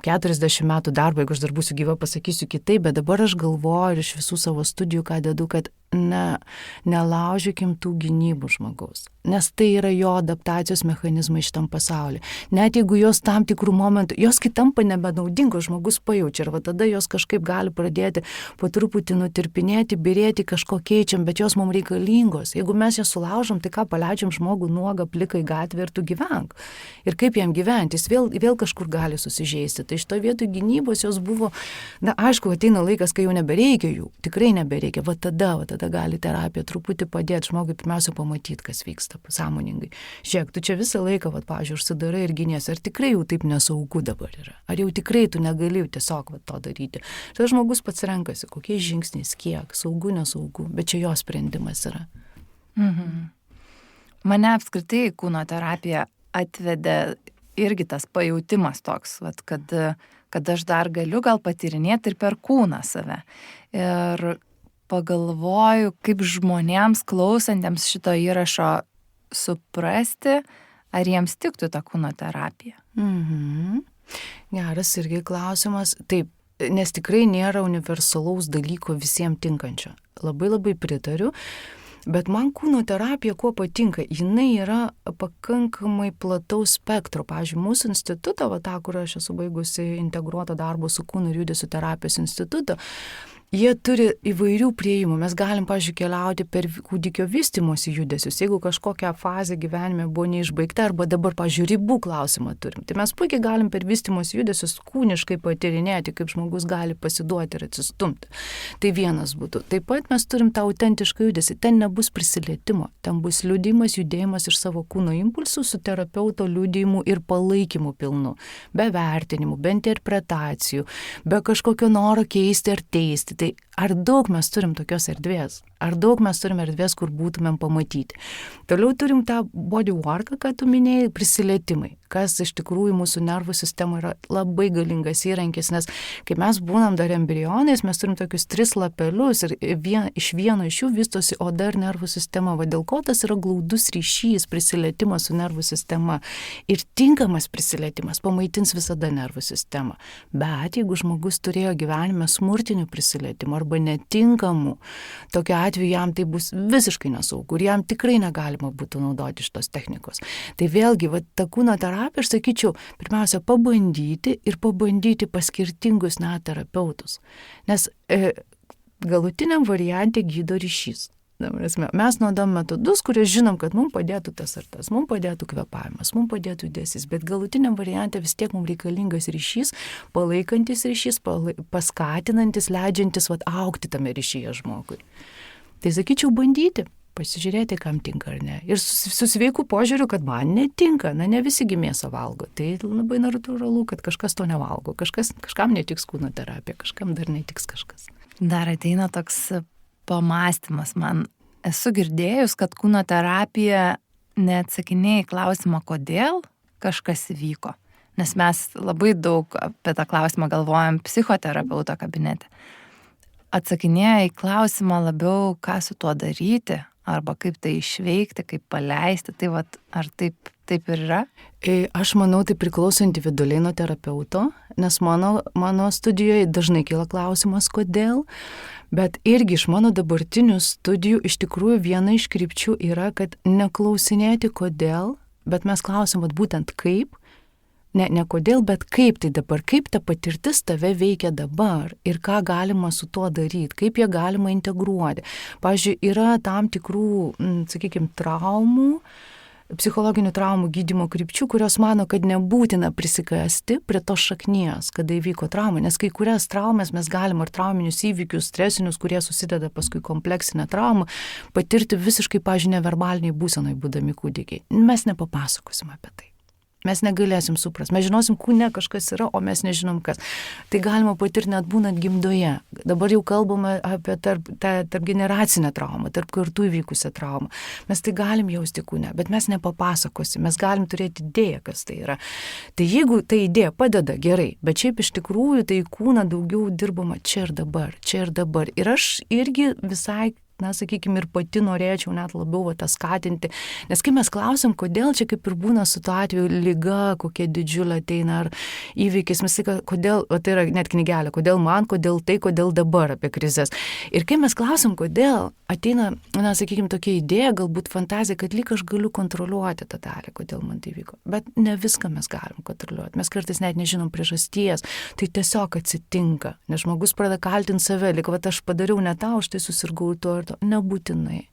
40 metų darbo, jeigu aš dar būsiu gyva, pasakysiu kitaip, bet dabar aš galvoju ir iš visų savo studijų, ką dedu, kad nelaužykim tų gynybų žmogaus, nes tai yra jo adaptacijos mechanizmai šitam pasaulyje. Net jeigu jos tam tikrų momentų, jos kitampa nebenaudingos, žmogus pajaučia ir tada jos kažkaip gali pradėti po truputį nutirpinėti, birėti, kažko keičiam, bet jos mums reikalingos. Jeigu mes jas sulaužom, tai ką, paleidžiam žmogų nuogą, pliką į gatvę ir tu gyvenk. Ir kaip jam gyventi, jis vėl kažkur gali susižeisti. Tai šito vietoj gynybos jos buvo, aišku, ateina laikas, kai jau nebereikia jų, tikrai nebereikia. Tada gali terapija truputį padėti žmogui pirmiausia pamatyti, kas vyksta sąmoningai. Žiūrėk, tu čia visą laiką, pavyzdžiui, užsidarai ir giniesi, ar tikrai jau taip nesaugu dabar yra? Ar jau tikrai tu negali tiesiog to daryti? Tai žmogus pats renkasi, kokiais žingsniais, kiek, saugu, nesaugu, bet čia jo sprendimas yra. Mane apskritai kūno terapija atvedė irgi tas pajautimas toks, kad aš dar galiu gal patyrinėti ir per kūną save. Ir pagalvoju, kaip žmonėms klausantiems šito įrašo suprasti, ar jiems tiktų ta kūno terapija. Geras irgi klausimas. Taip, nes tikrai nėra universalaus dalyko visiems tinkančio. Labai pritariu. Bet man kūno terapija kuo patinka, jinai yra pakankamai plataus spektro. Pavyzdžiui, mūsų institutą, tą, kur aš esu baigusi integruotą darbo su kūno ir judesių terapijos institutą, jie turi įvairių priėjimų. Mes galim, pavyzdžiui, keliauti per kūdikio vystymosi judesius. Jeigu kažkokia fazė gyvenime buvo neišbaigta arba dabar, pavyzdžiui, ribų klausimą turim, tai mes puikiai galim per vystymosi judesius kūniškai patyrinėti, kaip žmogus gali pasiduoti ir atsistumti. Tai vienas būtų. Taip pat mes turim tą autentišką judesį. Ten nebus prisilietimo. Ten bus liudijimas, judėjimas iš savo kūno impulsų su terapeuto liudijimu ir palaikymu pilnu. Be vertinimų, be interpretacijų, be kažkokio noro keisti ar teisti. Tai ar daug mes turim tokios erdvės? Ar daug mes turim erdvės, kur būtumėm pamatyti? Toliau turim tą bodyworką, ką tu minėjai, prisilietimai, kas iš tikrųjų mūsų nervų sistema yra labai galingas įrankis, nes kai mes būnam dar embrionais, mes turim tokius 3 lapelius ir iš vieno iš jų vystosi oda ir nervų sistema. Dėl ko tas yra glaudus ryšys, prisilietimas su nervų sistema. Ir tinkamas prisilietimas pamaitins visada nervų sistemą. Bet jeigu žmogus turėjo gyvenime smurtinių prisilietimų arba netinkamų, tokiu atveju jam tai bus visiškai nesaugu ir jam tikrai negalima būtų naudoti šitos technikos. Tai vėlgi, ta kūno terapija, aš sakyčiau, pirmiausia, pabandyti pas skirtingus terapeutus. Nes galutiniam variante gydo ryšys. Mes naudojam metodus, kurie žinom, kad mums padėtų tas ar tas, mums padėtų kvėpavimas, mums padėtų judesys, bet galutiniam variante vis tiek mums reikalingas ryšys, palaikantis ryšys, paskatinantis, leidžiantis augti tame ryšyje žmogui. Tai sakyčiau, bandyti, pasižiūrėti, kam tinka ar ne. Ir su sveiku požiūriu, kad man netinka, ne visi mėsą valgo. Tai labai natūralu, kad kažkas to nevalgo, kažkam netiks kūno terapija, kažkam dar netiks kažkas. Dar ateina toks pamąstymas man. Esu girdėjus, kad kūno terapija neatsakinėja į klausimą, kodėl kažkas įvyko. Nes mes labai daug apie tą klausimą galvojam psichoterapeuto kabinete. Atsakinėja į klausimą labiau, ką su tuo daryti, arba kaip tai išveikti, kaip paleisti. Tai ar taip ir yra? Aš manau, tai priklauso individualiai nuo terapeuto, nes mano studijoje dažnai kyla klausimas, kodėl. Bet irgi iš mano dabartinių studijų iš tikrųjų viena iš krypčių yra, kad neklausinėti kodėl, bet mes klausim, vat būtent kaip, ne kodėl, bet kaip tai dabar, kaip ta patirtis tave veikia dabar ir ką galima su tuo daryti, kaip ją galima integruoti. Pavyzdžiui, yra tam tikrų, sakykime, traumų, psichologinių traumų gydymo krypčių, kurios mano, kad nebūtina prisikasti prie to šaknies, kada įvyko trauma, nes kai kurias traumas mes galim ar trauminius įvykius, stresinius, kurie susideda paskui kompleksinę traumą, patirti visiškai, pavyzdžiui, neverbaliniai būsenai būdami kūdikiai. Mes nepapasakosim apie tai. Mes negalėsim supras. Mes žinosim, kūne kažkas yra, o mes nežinom kas. Tai galima patirti net būnant gimdoje. Dabar jau kalbame apie tarp generacinę traumą, tarp kartų įvykusią traumą. Mes tai galim jausti kūne, bet mes nepapasakosim. Mes galim turėti idėją, kas tai yra. Tai jeigu ta idėja padeda, gerai, bet šiaip iš tikrųjų tai kūną daugiau dirbama čia ir dabar, čia ir dabar. Ir aš irgi visai, sakykime, ir pati norėčiau net labiau tą skatinti, nes kai mes klausim, kodėl čia kaip ir būna su tuo atveju lyga, kokia didžiulė ateina ar įvykis, mes sakai, kodėl, tai yra net knygelė, kodėl man, kodėl tai, kodėl dabar apie krizės. Ir kai mes klausim, kodėl ateina, sakykime, tokia idėja, galbūt fantazija, kad lyg aš galiu kontroliuoti tą dalį, kodėl man tai vyko. Bet ne viską mes galim kontroliuoti. Mes kartais net nežinom priežasties, tai tiesiog atsitinka, nes žmogus pradeda kaltinti save, lyg aš padariau ne tą, už tai susirgau to ir to. Nebūtinai.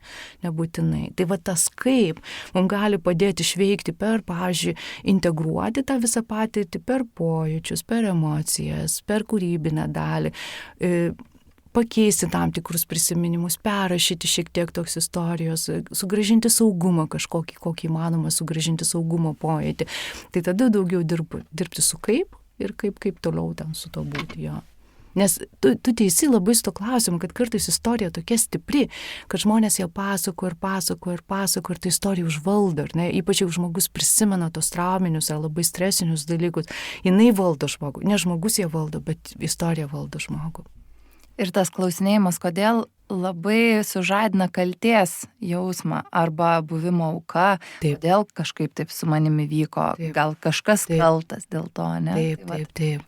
Tai va tas kaip mums gali padėti išveikti per, pavyzdžiui, integruoti tą visą patirtį per pojūčius, per emocijas, per kūrybinę dalį, pakeisti tam tikrus prisiminimus, perrašyti šiek tiek toks istorijos, sugrąžinti saugumą kažkokį, kokį įmanoma sugrąžinti saugumo pojūtį. Tai tada daugiau dirbti su kaip ir kaip toliau ten su to būti, jo. Nes tu teisi labai su to klausimu, kad kartais istorija tokia stipri, kad žmonės ją pasako ir ta istorija užvaldo, ne? Ypač jeigu žmogus prisimena tos trauminius ar labai stresinius dalykus, jinai valdo žmogų, ne žmogus ją valdo, bet istorija valdo žmogų. Ir tas klausinėjimas, kodėl labai sužadina kaltės jausmą arba buvimo auka, kodėl kažkaip taip su manimi vyko, gal kažkas kaltas dėl to, ne? Taip.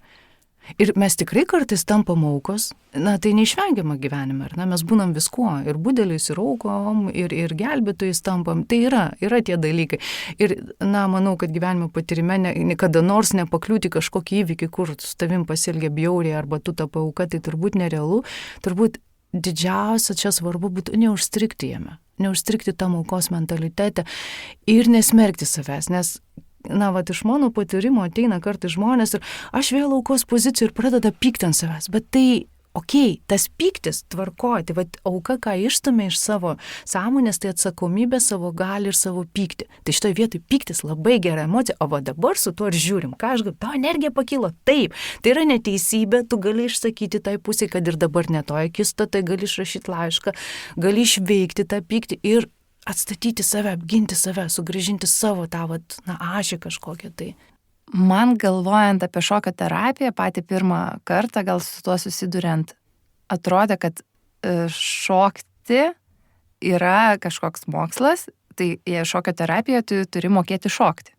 Ir mes tikrai kartais tampam aukos, tai neišvengiama gyvenime, mes būnam viskuo, ir budeliais, ir aukom, ir gelbėtojais tampam, tai yra tie dalykai. Ir, manau, kad gyvenimo patyrime kada nors nepakliūti kažkokį įvykį, kur su tavim pasielgia bjauriai, arba tu tapai auka, tai turbūt nerealu, turbūt didžiausia čia svarbu būtų neužstrigti jame, neužstrigti tam aukos mentalitete ir nesmerkti savęs, nes iš mano patyrimo ateina kartais žmonės ir aš vėl aukos poziciją ir pradeda pykti ant savęs, bet tai, tas pyktis tvarkoja, tai auka, ką išstumia iš savo sąmonės, tai atsakomybė savo gali ir savo pyktį. Tai šitoje vietoje pyktis labai gera emocija, o dabar su tuo ir žiūrim, ką aš galiu, tavo energija pakilo, taip, tai yra neteisybė, tu gali išsakyti tai pusė, kad ir dabar netoje akistatai, gali išrašyti laišką, gali išveikti tą pyktį ir atstatyti save, apginti save, sugrįžinti savo tą, ašį kažkokią tai. Man galvojant apie šokio terapiją, patį pirmą kartą, gal su tuo susiduriant, atrodė, kad šokti yra kažkoks mokslas, tai jei šokio terapija, tu turi mokėti šokti.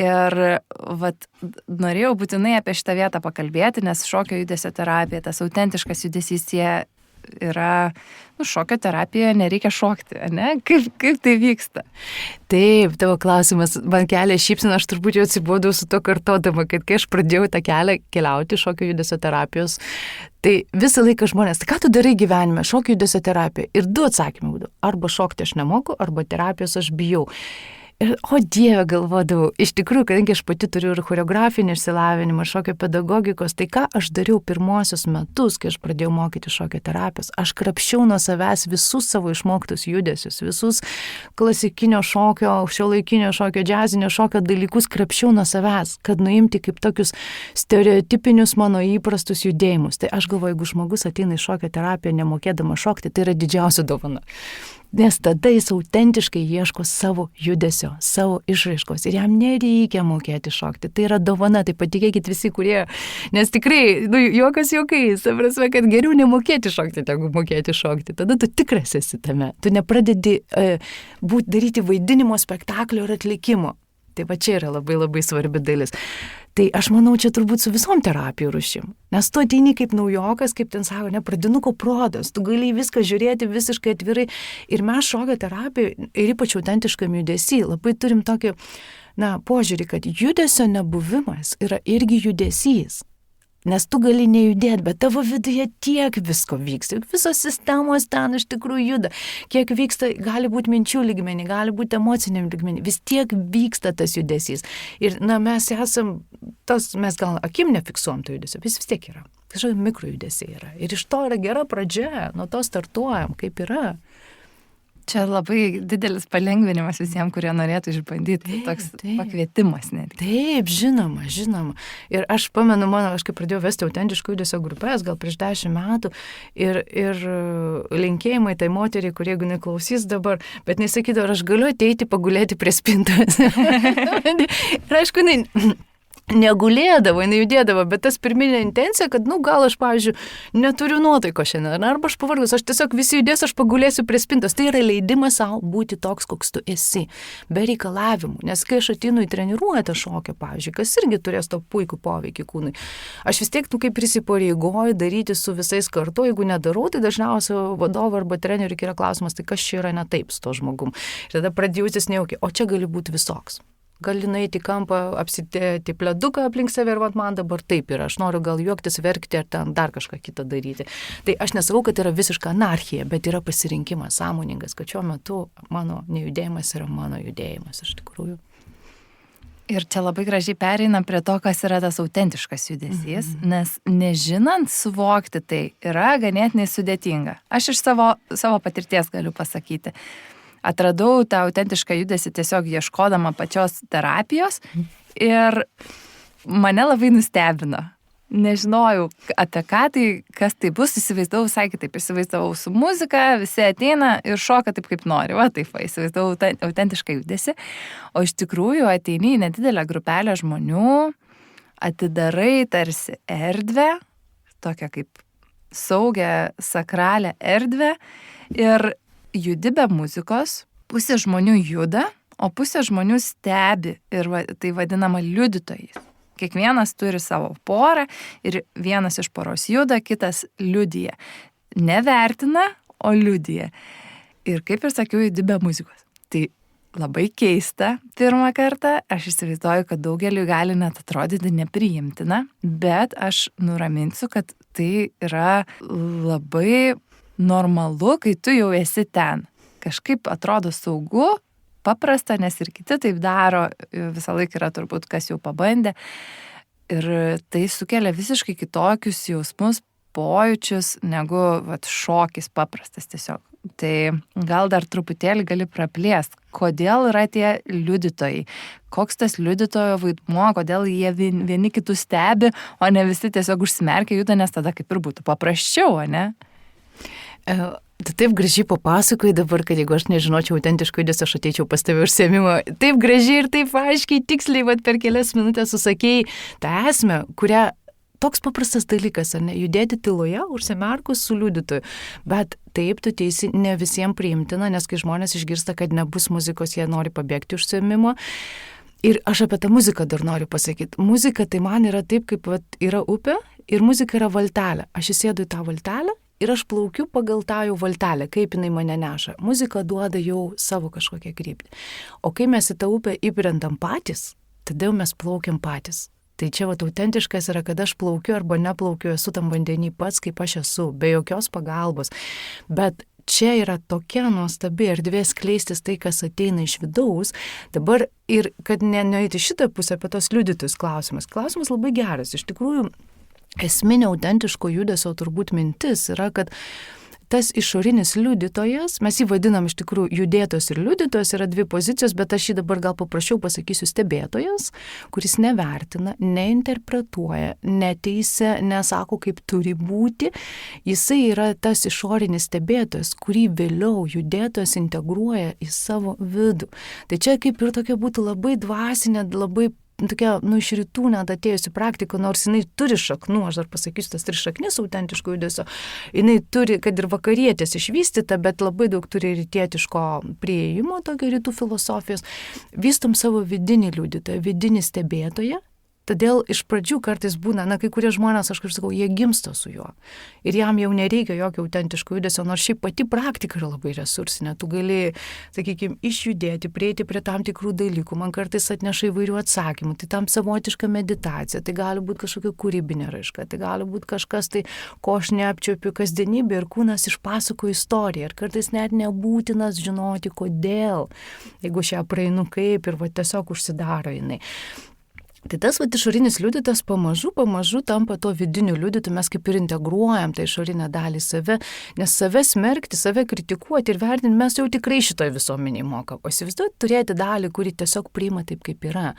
Ir norėjau būtinai apie šitą vietą pakalbėti, nes šokio judesio terapija, tas autentiškas judesys, jie yra, šokio terapija, nereikia šokti, ne? Kaip tai vyksta? Taip, tavo klausimas man kelia šypseną, aš turbūt jau atsibodau su to kartodama, kad kai aš pradėjau tą kelią keliauti šokio judesio terapijos, tai visą laiką žmonės, tai ką tu darai gyvenime, šokio judesio terapija? Ir du atsakymai būdavo, arba šokti aš nemoku, arba terapijos aš bijau. Ir, o Dieve, galvodavau, iš tikrųjų, kadangi aš pati turiu ir choreografinį išsilavinimą, šokio pedagogikos, tai ką aš dariau pirmosius metus, kai aš pradėjau mokyti šokio terapijos, aš krapščiau nuo savęs visus savo išmoktus judesius, visus klasikinio šokio, šiuolaikinio šokio, džiazinio šokio dalykus krapščiau nuo savęs, kad nuimti kaip tokius stereotipinius mano įprastus judėjimus. Tai aš galvoju, jeigu žmogus ateina į šokio terapiją nemokėdama šokti, tai yra didžiausia dovana. Nes tada jis autentiškai ieško savo judesio, savo išraiškos ir jam nereikia mokėti šokti. Tai yra dovana, tai patikėkit visi, kurie, nes tikrai, juokas juokais, ta prasme, kad geriau nemokėti šokti, negu mokėti šokti. Tada tu tikras esi tame, tu nepradedi daryti vaidinimo, spektaklio ir atlikimo. Tai va čia yra labai labai svarbi dalis. Tai aš manau, čia turbūt su visom terapijų rušim. Nes tu ateini kaip naujokas, kaip ten sako, pradinuko prodas, tu gali viską žiūrėti visiškai atvirai. Ir mes šokio terapijoje, ir ypač autentiškam judesy, labai turim tokį, požiūrį, kad judesio nebuvimas yra irgi judesys. Nes tu gali nejudėti, bet tavo viduje tiek visko vyksta, visos sistemos ten iš tikrųjų juda, kiek vyksta, gali būti minčių lygmenį, gali būti emociniam lygmenį, vis tiek vyksta tas judesys. Ir mes mes gal akim nefiksuom to judesio, vis tiek yra, kažkokie mikrojudesiai yra. Ir iš to yra gera pradžia, nuo to startuojam, kaip yra. Čia labai didelis palengvinimas visiems, kurie norėtų išbandyti. Toks pakvietimas netgi. Taip, žinoma. Ir aš pamenu, aš kai pradėjau vesti autentiško judesio grupės, gal prieš 10 metų, ir linkėjimai tai moteriai, kurie jeigu neklausys dabar, bet nesakydavo, aš galiu ateiti pagulėti prie spintos. Ir aišku, negulėdavo, jinai judėdavo, bet tas pirminė intencija, kad, gal aš, pavyzdžiui, neturiu nuotaiko šiandien, arba aš pavargus, aš tiesiog visi judės, aš pagulėsiu prie spintos. Tai yra leidimas savo būti toks, koks tu esi, be reikalavimų. Nes kai aš ateinu į treniruotę šokio, pavyzdžiui, kas irgi turės to puikų poveikį kūnui, aš vis tiek, kaip prisipareigoju daryti su visais kartu, jeigu nedarau, tai dažniausiai vadovo arba treneriui yra klausimas, tai kas čia yra ne taip su to žmogum. Ir tada pradėjus nejaukiai, o čia gali būti visoks. Gali nueiti į kampą, apsitėti pleduką aplink save ir man dabar taip yra. Aš noriu gal juoktis, verkti ar ten dar kažką kitą daryti. Tai aš nesakau, kad yra visiška anarchija, bet yra pasirinkimas sąmoningas, kad šiuo metu mano nejudėjimas yra mano judėjimas iš tikrųjų. Ir čia labai gražiai pereina prie to, kas yra tas autentiškas judesys, nes nežinant suvokti tai yra ganėtinai sudėtinga. Aš iš savo patirties galiu pasakyti. Atradau tą autentišką judesį tiesiog ieškodama pačios terapijos ir mane labai nustebino. Nežinojau apie ką tai, kas tai bus, įsivaizdavau visai kitaip. Įsivaizdavau su muzika, visi ateina ir šoka taip, kaip nori. Įsivaizdavau autentišką judesį. O iš tikrųjų ateini į nedidelę grupelę žmonių, atidarai tarsi erdvę, tokią kaip saugią, sakralią erdvę ir judi be muzikos, pusė žmonių juda, o pusė žmonių stebi ir tai vadinama liudytojais. Kiekvienas turi savo porą ir vienas iš poros juda, kitas liudija. Nevertina, o liudija. Ir kaip ir sakiau, judi be muzikos. Tai labai keista pirmą kartą, aš įsivaizduoju, kad daugeliui gali net atrodyti nepriimtina, bet aš nuraminsiu, kad tai yra labai normalu, kai tu jau esi ten. Kažkaip atrodo saugu, paprasta, nes ir kiti taip daro, visą laiką yra turbūt, kas jau pabandė. Ir tai sukelia visiškai kitokius jausmus, pojūčius, negu šokis paprastas tiesiog. Tai gal dar truputėlį gali praplėsti, kodėl yra tie liudytojai, koks tas liudytojo vaidmuo, kodėl jie vieni kitus stebi, o ne visi tiesiog užsimerkia juda, nes tada kaip ir būtų paprasčiau, ne? Tu taip gražiai papasakoji dabar, kad jeigu aš nežinočiau autentiško judesio, aš ateičiau pas tave užsiėmimo. Taip gražiai ir taip aiškiai, tiksliai, per kelias minutės susakėjai tą esmę, kurią toks paprastas dalykas, ar ne, judėti tyloje, užsimerkus su liudytoju. Bet taip, tu teisi, ne visiems priimtina, nes kai žmonės išgirsta, kad nebus muzikos, jie nori pabėgti užsiėmimo. Ir aš apie tą muziką dar noriu pasakyti. Muzika tai man yra taip, kaip yra upė ir muzika yra valtelė. Aš įsėdu į tą valtelę ir aš plaukiu pagal tą jau valtelę, kaip jinai mane neša. Muzika duoda jau savo kažkokią kryptį. O kai mes į tą upę įbrendam patys, tada jau mes plaukiam patys. Tai čia autentiškas yra, kad aš plaukiu arba neplaukiu, esu tam vandenį pats, kaip aš esu, be jokios pagalbos. Bet čia yra tokia nuostabi erdvė skleistis tai, kas ateina iš vidaus. Dabar ir kad nenueiti šitą pusę apie tos liudytojus klausimas. Klausimas labai geras. Iš tikrųjų, esminė autentiško judesio turbūt mintis yra, kad tas išorinis liudytojas, mes jį vadinam iš tikrųjų judėtojas ir liudytojas, yra dvi pozicijos, bet aš jį dabar gal paprašiau pasakysiu stebėtojas, kuris nevertina, neinterpretuoja, neteisia, nesako, kaip turi būti. Jisai yra tas išorinis stebėtojas, kurį vėliau judėtojas integruoja į savo vidų. Tai čia kaip ir tokia būtų labai dvasinė, labai tokia, iš rytų net atėjusi praktika, nors jinai turi šaknų, aš dar pasakysiu, tas 3 šaknis autentiško judesio, jinai turi, kad ir vakarietės išvystyta, bet labai daug turi rytietiško prieimo, tokio rytų filosofijos. Vystom savo vidinį liudytoją, vidinį stebėtoją Todėl iš pradžių kartais būna, kai kurie žmonės, aš kaip sakau, jie gimsta su juo. Ir jam jau nereikia jokio autentiško judesio, nors šiaip pati praktika yra labai resursinė. Tu gali, sakykime, išjudėti, prieiti prie tam tikrų dalykų. Man kartais atneša įvairių atsakymų. Tai tam savotiška meditacija, tai gali būti kažkokia kūrybinė raiška, tai gali būti kažkas, tai ko aš neapčiuopiu kasdienybė ir kūnas išpasako istoriją. Ir kartais net nebūtinas žinoti, kodėl. Jeigu aš ją praeinu kaip ir tiesiog užsidaro jinai. Tai tas išorinis liudytas pamažu tampa to vidiniu liudytu, mes kaip ir integruojam tą išorinę dalį save, nes save smerkti, save kritikuoti ir vertinti mes jau tikrai šitoj visuomeniai mokam. O įsivaizduoti turėti dalį, kuri tiesiog priima taip, kaip yra.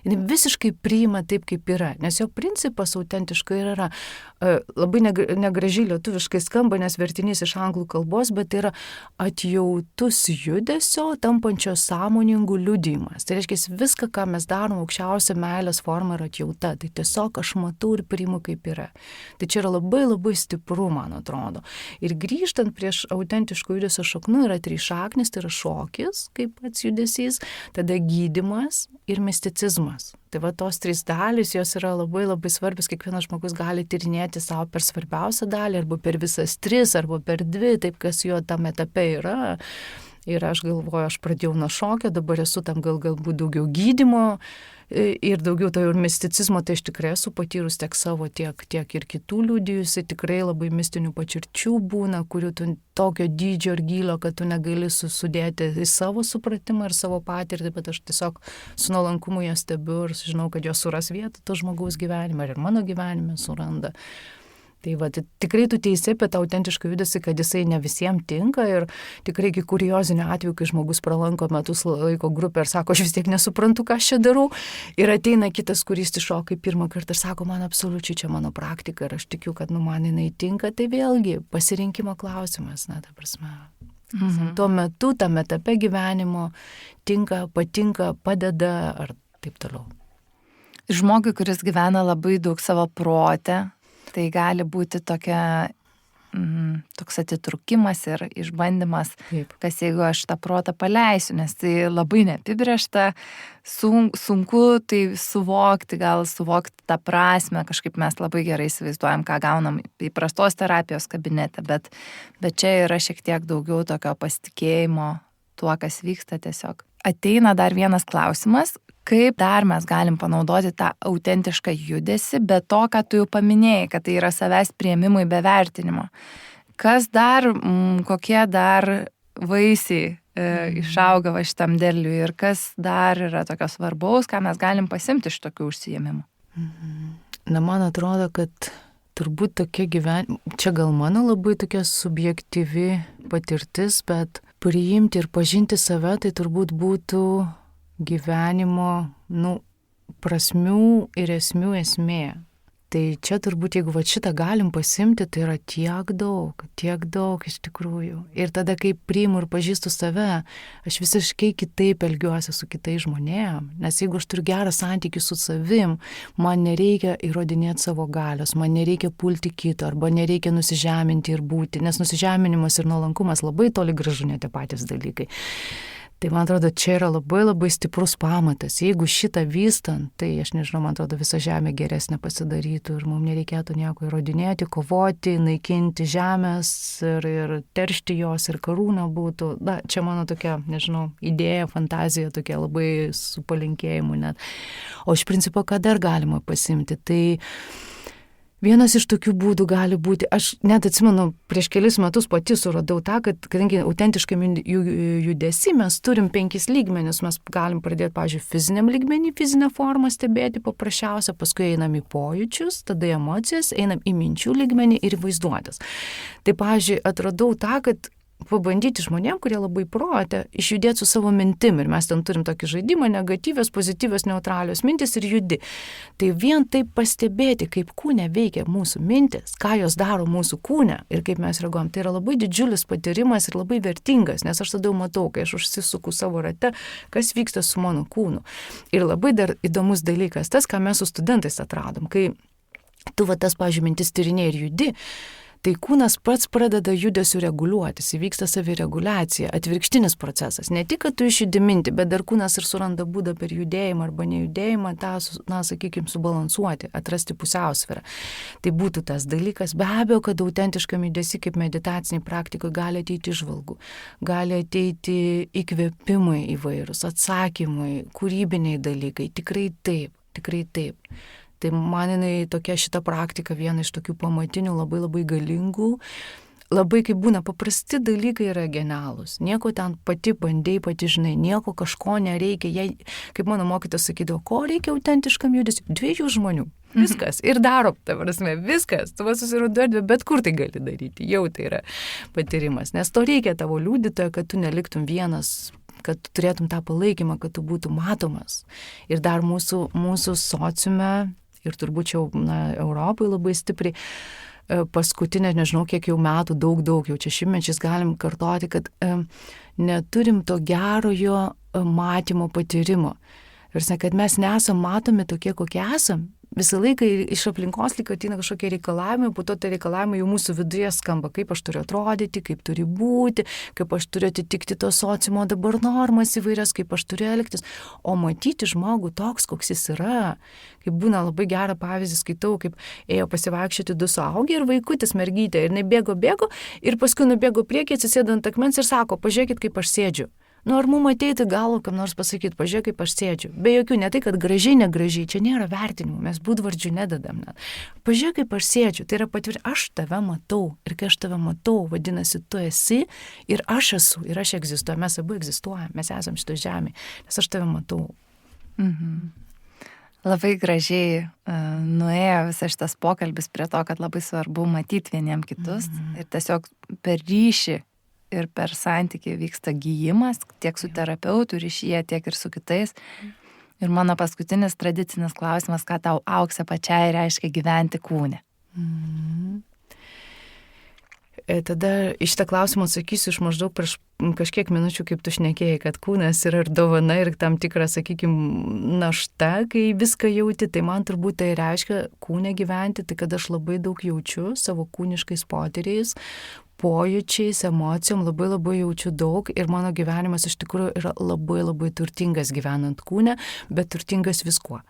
Jis visiškai priima taip, kaip yra, nes jo principas autentiškai yra labai negražiai lietuviškai skamba, nes vertinys iš anglų kalbos, bet tai yra atjautus judesio tampančio sąmoningų liudijimas. Tai reiškia, viską, ką mes darom, aukščiausia meilės forma yra atjauta. Tai tiesiog aš matau ir priimu, kaip yra. Tai čia yra labai labai stipru, man atrodo. Ir grįžtant prieš autentiško judesio šaknų yra 3 šaknys, tai yra šokis, kaip pats judesys, tada gydymas ir misticizmas. Tai tos 3 dalys, jos yra labai labai svarbios, kiekvienas žmogus gali tyrinėti savo per svarbiausią dalį, arba per visas 3, arba per 2, taip kas jo tam etape yra. Ir aš galvoju, aš pradėjau nuo šokio, dabar esu tam galbūt daugiau gydymo ir daugiau to ir misticizmo, tai aš tikrai esu patyrus tiek savo, tiek ir kitų liudijusi, tikrai labai mistinių patirčių būna, kurių tu tokio dydžio ir gylio, kad tu negali sudėti į savo supratimą ir savo patirtį, bet aš tiesiog su nuolankumu jas stebiu ir žinau, kad jos suras vietą to žmogaus gyvenime ir mano gyvenime suranda. Tai tikrai tu teisi apie tą autentišką judesį, kad jisai ne visiems tinka ir tikrai iki kuriozinių atvejų, kai žmogus pralanko metus laiko grupę ir sako, aš vis tiek nesuprantu, ką aš čia darau, ir ateina kitas, kuris iššoka pirmą kartą ir sako, man absoliučiai čia mano praktika ir aš tikiu, kad man jinai tinka, tai vėlgi pasirinkimo klausimas, ta prasme. Tuo metu, tame etape gyvenimo tinka, patinka, padeda ar taip toliau. Žmogui, kuris gyvena labai daug savo prote, tai gali būti toks atitrukimas ir išbandymas, kas jeigu aš tą protą paleisiu, nes tai labai neapibrėžta, sunku tai suvokti, gal suvokti tą prasme, kažkaip mes labai gerai įsivaizduojam, ką gaunam įprastos terapijos kabinete, bet čia yra šiek tiek daugiau tokio pasitikėjimo tuo, kas vyksta tiesiog. Ateina dar vienas klausimas, kaip dar mes galim panaudoti tą autentišką judesį, be to, ką tu jau paminėjai, kad tai yra savęs priėmimui be vertinimo. Kas dar, kokie dar vaisiai išauga va šitam derliui ir kas dar yra tokio svarbaus, ką mes galim pasimti iš tokių užsiėmimų? Man atrodo, kad turbūt tokia čia gal mano labai tokia subjektyvi patirtis, bet priimti ir pažinti save, tai turbūt būtų gyvenimo, prasmių ir esmių esmė. Tai čia turbūt, jeigu šitą galim pasimti, tai yra tiek daug iš tikrųjų. Ir tada, kai priimu ir pažįstu save, aš visiškai kitaip elgiuosi su kitais žmonėm. Nes jeigu aš turiu gerą santykį su savim, man nereikia įrodinėti savo galios, man nereikia pulti kito, arba nereikia nusižeminti ir būti, nes nusižeminimas ir nuolankumas labai toli gražu ne tie patys dalykai. Tai man atrodo, čia yra labai labai stiprus pamatas. Jeigu šitą vystant, tai aš nežinau, man atrodo, visa žemė geresnė pasidarytų ir mums nereikėtų nieko įrodinėti, kovoti, naikinti žemės ir teršti jos ir karūna būtų. Čia mano tokia, nežinau, idėja, fantazija tokia labai su palinkėjimu net. O iš principo, ką dar galima pasimti, tai vienas iš tokių būdų gali būti, aš net atsimenu, prieš kelis metus pati suradau tą, kad kadangi autentiškam judesį mes turim 5 lygmenis, mes galim pradėti, pavyzdžiui, fiziniam lygmenį, fizinę formą stebėti paprasčiausia, paskui einam į pojūčius, tada emocijas, einam į minčių lygmenį ir vaizduotės. Tai, pavyzdžiui, atradau tą, kad pabandyti žmonėm, kurie labai prote, išjudėti su savo mintim. Ir mes ten turim tokį žaidimą, negatyvios, pozityvios, neutralios mintis ir judi. Tai vien taip pastebėti, kaip kūne veikia mūsų mintis, ką jos daro mūsų kūne ir kaip mes reaguojam. Tai yra labai didžiulis patyrimas ir labai vertingas, nes aš tada matau, kai aš užsisuku savo rate, kas vyksta su mano kūnu. Ir labai dar įdomus dalykas, tas, ką mes su studentais atradom, kai tu tas, pavyzdžiui, mintis tyrinėjai ir judi, tai kūnas pats pradeda judesiu reguliuotis, įvyksta savireguliacija, atvirkštinis procesas. Ne tik, kad tu išjudi mintį, bet dar kūnas ir suranda būdą per judėjimą arba nejudėjimą tą, sakykime, subalansuoti, atrasti pusiausvyrą. Tai būtų tas dalykas. Be abejo, kad autentiškam judesi kaip meditaciniai praktikoje gali ateiti įžvalgų, gali ateiti įkvėpimai įvairūs, atsakymai, kūrybiniai dalykai. Tikrai taip. Tai man jinai tokia šita praktika viena iš tokių pamatinių, labai labai galingų, labai kaip būna paprasti dalykai yra genialūs. Nieko ten pati bandai, pati žinai, nieko kažko nereikia. Jei, kaip mano mokytojas sakydavo, ko reikia autentiškam judesiui? 2 žmonių. Viskas. Ir daro, ta prasme, viskas. Tu susirandi erdvę, bet kur tai gali daryti. Jau tai yra patyrimas. Nes to reikia tavo liudytojo, kad tu neliktum vienas, kad tu turėtum tą palaikymą, kad tu būtum matomas. Ir dar mūsų sociume, ir turbūt jau Europai labai stipriai, paskutinė, nežinau kiek jau metų, daug, jau čia šimtmečiais galim kartoti, kad neturim to gerojo matymo patyrimo. Ir kad mes nesam matomi tokie, kokie esam. Visą laiką iš aplinkos lyg ateina kažkokie reikalavimai, po to tie reikalavimai jau mūsų viduje skamba, kaip aš turiu atrodyti, kaip turi būti, kaip aš turiu atitikti to sociumo dabar normas įvairias, kaip aš turiu elgtis. O matyti žmogų toks, koks jis yra, kaip būna labai gerą pavyzdį skaitau, kaip ėjo pasivaikščioti 2 suaugę ir vaikutis mergytė ir nebėgo ir paskui nubėgo priekį, atsisėdo ant akmens ir sako, pažiūrėkit, kaip aš sėdžiu. Ar mum ateiti galvo, kam nors pasakyti, pažiūrėk, kaip aš sėdžiu. Be jokių, ne tai, kad gražiai, negražiai, čia nėra vertinimų, mes būdvardžių nededam. Pažiūrėk, kaip aš sėdžiu, tai yra aš tave matau. Ir kai aš tave matau, vadinasi, tu esi ir aš esu, ir aš egzistuoju, mes abu egzistuojame, mes esam šito žemėje, nes aš tave matau. Labai gražiai nuėjo visas šitas pokalbis prie to, kad labai svarbu matyti vieniem kitus ir tiesiog per ryšį ir per santykį vyksta gyjimas tiek su terapeutu ryšyje, tiek ir su kitais. Ir mano paskutinis tradicinis klausimas, ką tau, Aukse, pačiai reiškia gyventi kūne? Tada iš tą klausimą atsakysiu iš maždaug prieš kažkiek minučių, kaip tu šnekėjai, kad kūnas yra ir dovana, ir tam tikra, sakykime, našta, kai viską jauti. Tai man turbūt tai reiškia kūne gyventi, tai kad aš labai daug jaučiu savo kūniškais potyriais, pojūčiais, emocijom, labai labai jaučiu daug ir mano gyvenimas iš tikrųjų yra labai labai turtingas gyvenant kūne, bet turtingas viskuo.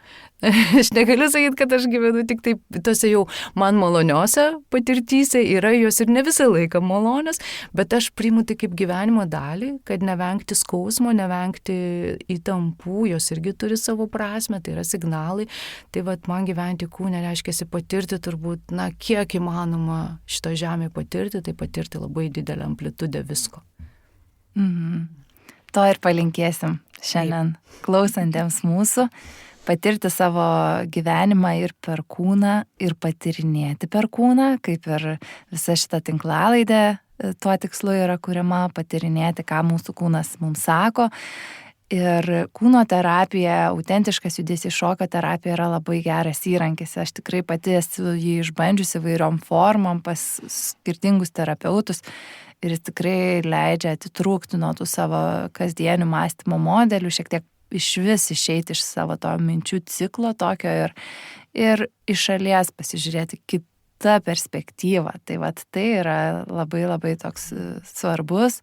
Aš negaliu sakyti, kad aš gyvenu tik taip, tose jau man maloniose patirtyse, yra jos ir ne visą laiką malonios, bet aš priimu tai kaip gyvenimo dalį, kad nevengti skausmo, nevengti įtampų, jos irgi turi savo prasme, tai yra signalai. Tai man gyventi kūne reiškia patirti turbūt, kiek įmanoma šito žemėje patirti, tai patirti labai didelę amplitudę visko. To ir palinkėsim šiandien klausantiems mūsų, patirti savo gyvenimą ir per kūną, ir patyrinėti per kūną, kaip ir visa šita tinklalaidė tuo tikslu yra kuriama, patyrinėti, ką mūsų kūnas mums sako. Ir kūno terapija, autentiškas judesys, šokio terapija yra labai geras įrankis. Aš tikrai pati esu jį išbandžiusi įvairiom formom pas skirtingus terapeutus ir jis tikrai leidžia atitrūkti nuo tų savo kasdienių mąstymo modelių, šiek tiek iš vis išeiti iš savo to minčių ciklo tokio ir iš šalies pasižiūrėti kitą perspektyvą. Tai tai yra labai labai toks svarbus,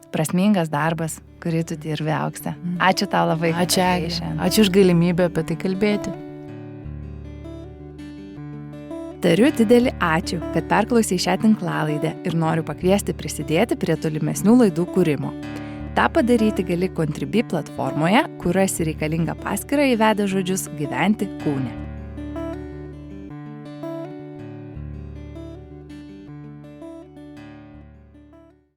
prasmingas darbas, kurį tu dirbi, Aukse. Ačiū tau labai. Ačiū už galimybę apie tai kalbėti. Tariu didelį ačiū, kad perklausei šią tinklalaidę ir noriu pakviesti prisidėti prie tolimesnių laidų kūrimo. Ta padaryti gali Contribui platformoje, kur rasi reikalingą paskyrą įvedę žodžius gyventi kūne.